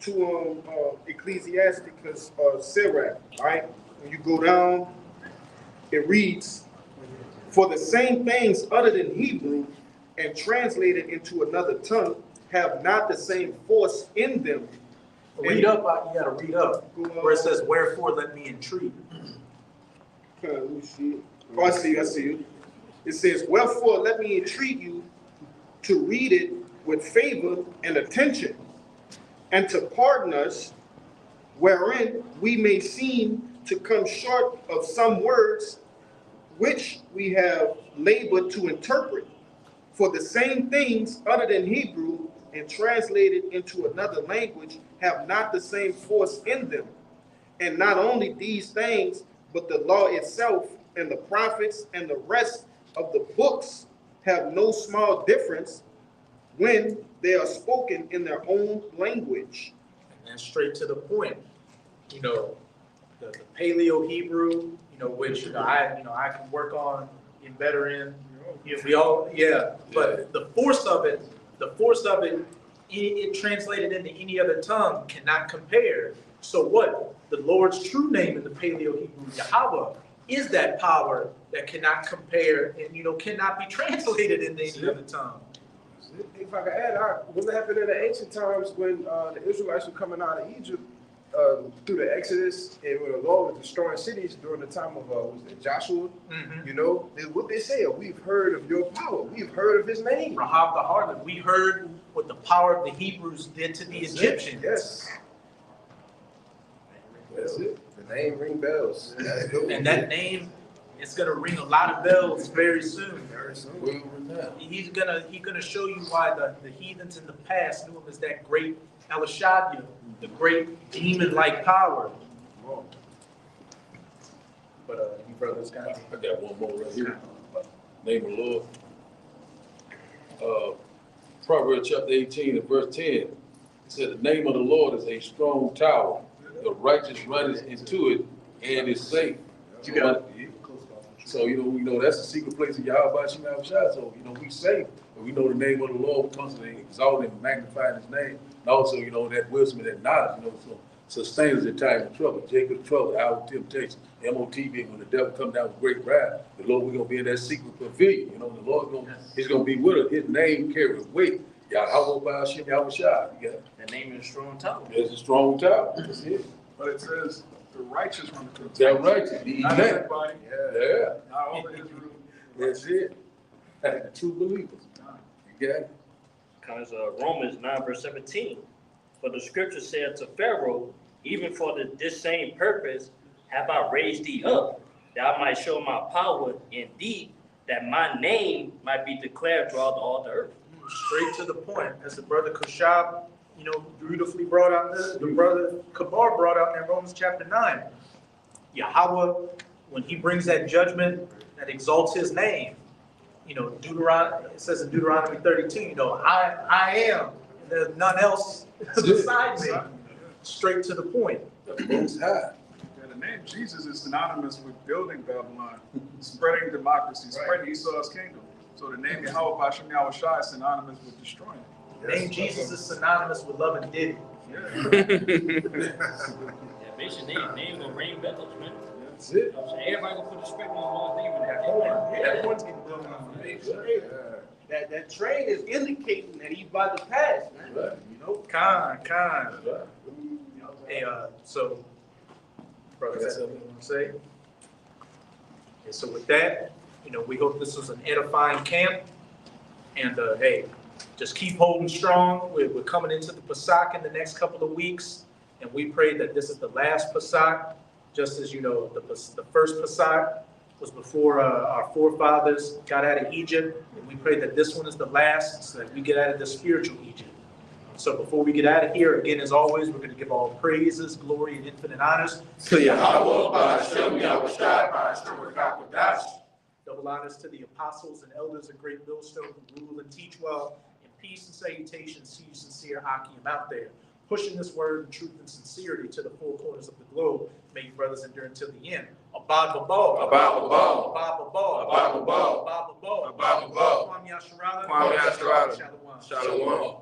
to Ecclesiasticus Sirach, right? When you go down, it reads, "For the same things uttered in Hebrew and translated into another tongue have not the same force in them." read up, you gotta read up, where it says, "Wherefore let me entreat." Let me see. Oh, I see you. It says, "Wherefore let me entreat you to read it with favor and attention, and to pardon us, wherein we may seem to come short of some words which we have labored to interpret. For the same things uttered in Hebrew and translated into another language have not the same force in them. And not only these things, but the law itself and the prophets and the rest of the books have no small difference when they are spoken in their own language." And straight to the point, the Paleo Hebrew, which I can work on getting better in. But the force of it, it translated into any other tongue cannot compare. So what? The Lord's true name in the Paleo Hebrew, Yahweh, is that power that cannot compare and cannot be translated into any other tongue. If I could add, what happened in the ancient times when the Israelites were coming out of Egypt through the Exodus, and when the Lord was destroying cities during the time of Joshua? Mm-hmm. What they say, "We've heard of your power. We've heard of his name." Rahab the harlot. We heard what the power of the Hebrews did to the Egyptians. Yes. That's it. The name ring bells. That's good. And that name is gonna ring a lot of bells very soon. Very soon. Where we now? He's gonna show you why the heathens in the past knew him as that great Elishadya, the great demon-like power. But you brothers got it. I got one more right here. Name of the Lord. Proverbs chapter 18 and verse 10. It said, "The name of the Lord is a strong tower. The righteous runneth into it and is safe." You got it. So, that's the secret place of Yahweh Shem Shai. So, we safe. But we know the name of the Lord. We constantly exalt and magnify his name. And also, that wisdom and that knowledge, so sustains the time of trouble. Jacob's trouble, our temptation. MOTB, when the devil come down with great wrath, the Lord, we're going to be in that secret pavilion. The Lord, he's going to be with us. His name carries weight. Yahweh Shem Shai. The name is a strong tower. It's a strong tower. That's it. But it says the righteous run the truth. That righteous. The Not elect. everybody, Yeah. not all of Israel. That's it. True believers. You got it. Because Romans 9 verse 17. For the scripture said to Pharaoh, even for this same purpose have I raised thee up, that I might show my power in thee, that my name might be declared throughout all the earth. Straight to the point, as the brother Kushab, beautifully brought out, the brother Kabar brought out in Romans chapter 9. Yahweh, when he brings that judgment that exalts his name, Deuteronomy, it says in Deuteronomy 32, I am, and there's none else beside me. Straight to the point. The Most High. Yeah, the name Jesus is synonymous with building Babylon, spreading democracy, spreading Esau's kingdom. So the name Yahweh Shem Shai is synonymous with destroying. Name Jesus is synonymous with love and Diddy. Yeah. Yeah, basically, they ain't gonna ring bells, man. That's it. I'm saying everybody gonna put the spectrum on one thing when That they're horn, born. that horn's getting blown off. Hey, that train is indicating that he's about to pass, man. Right. You know? Con. That's right. Hey, so, brother, that's what you want to say? And so with that, we hope this was an edifying camp. And, hey, just keep holding strong. We're coming into the Pesach in the next couple of weeks. And we pray that this is the last Pesach, just as the first Pesach was before our forefathers got out of Egypt. And we pray that this one is the last so that we get out of the spiritual Egypt. So before we get out of here, again, as always, we're going to give all praises, glory, and infinite honors To Yahweh, Ba'ashem, Yahushai, Ba'ashem, Rakakwadash. Double honors to the apostles and elders of Great Millstone who rule and teach well. In peace and salutations to you sincere Akim out there, pushing this word in truth and sincerity to the four corners of the globe. May you brothers endure until the end. Abad Babal. Abad Babal. Abad Babal. Abad Babal. Abad Babal. Abad Babal. Kwame Yasharala. Kwame Yasharala. Shalom. Shalom.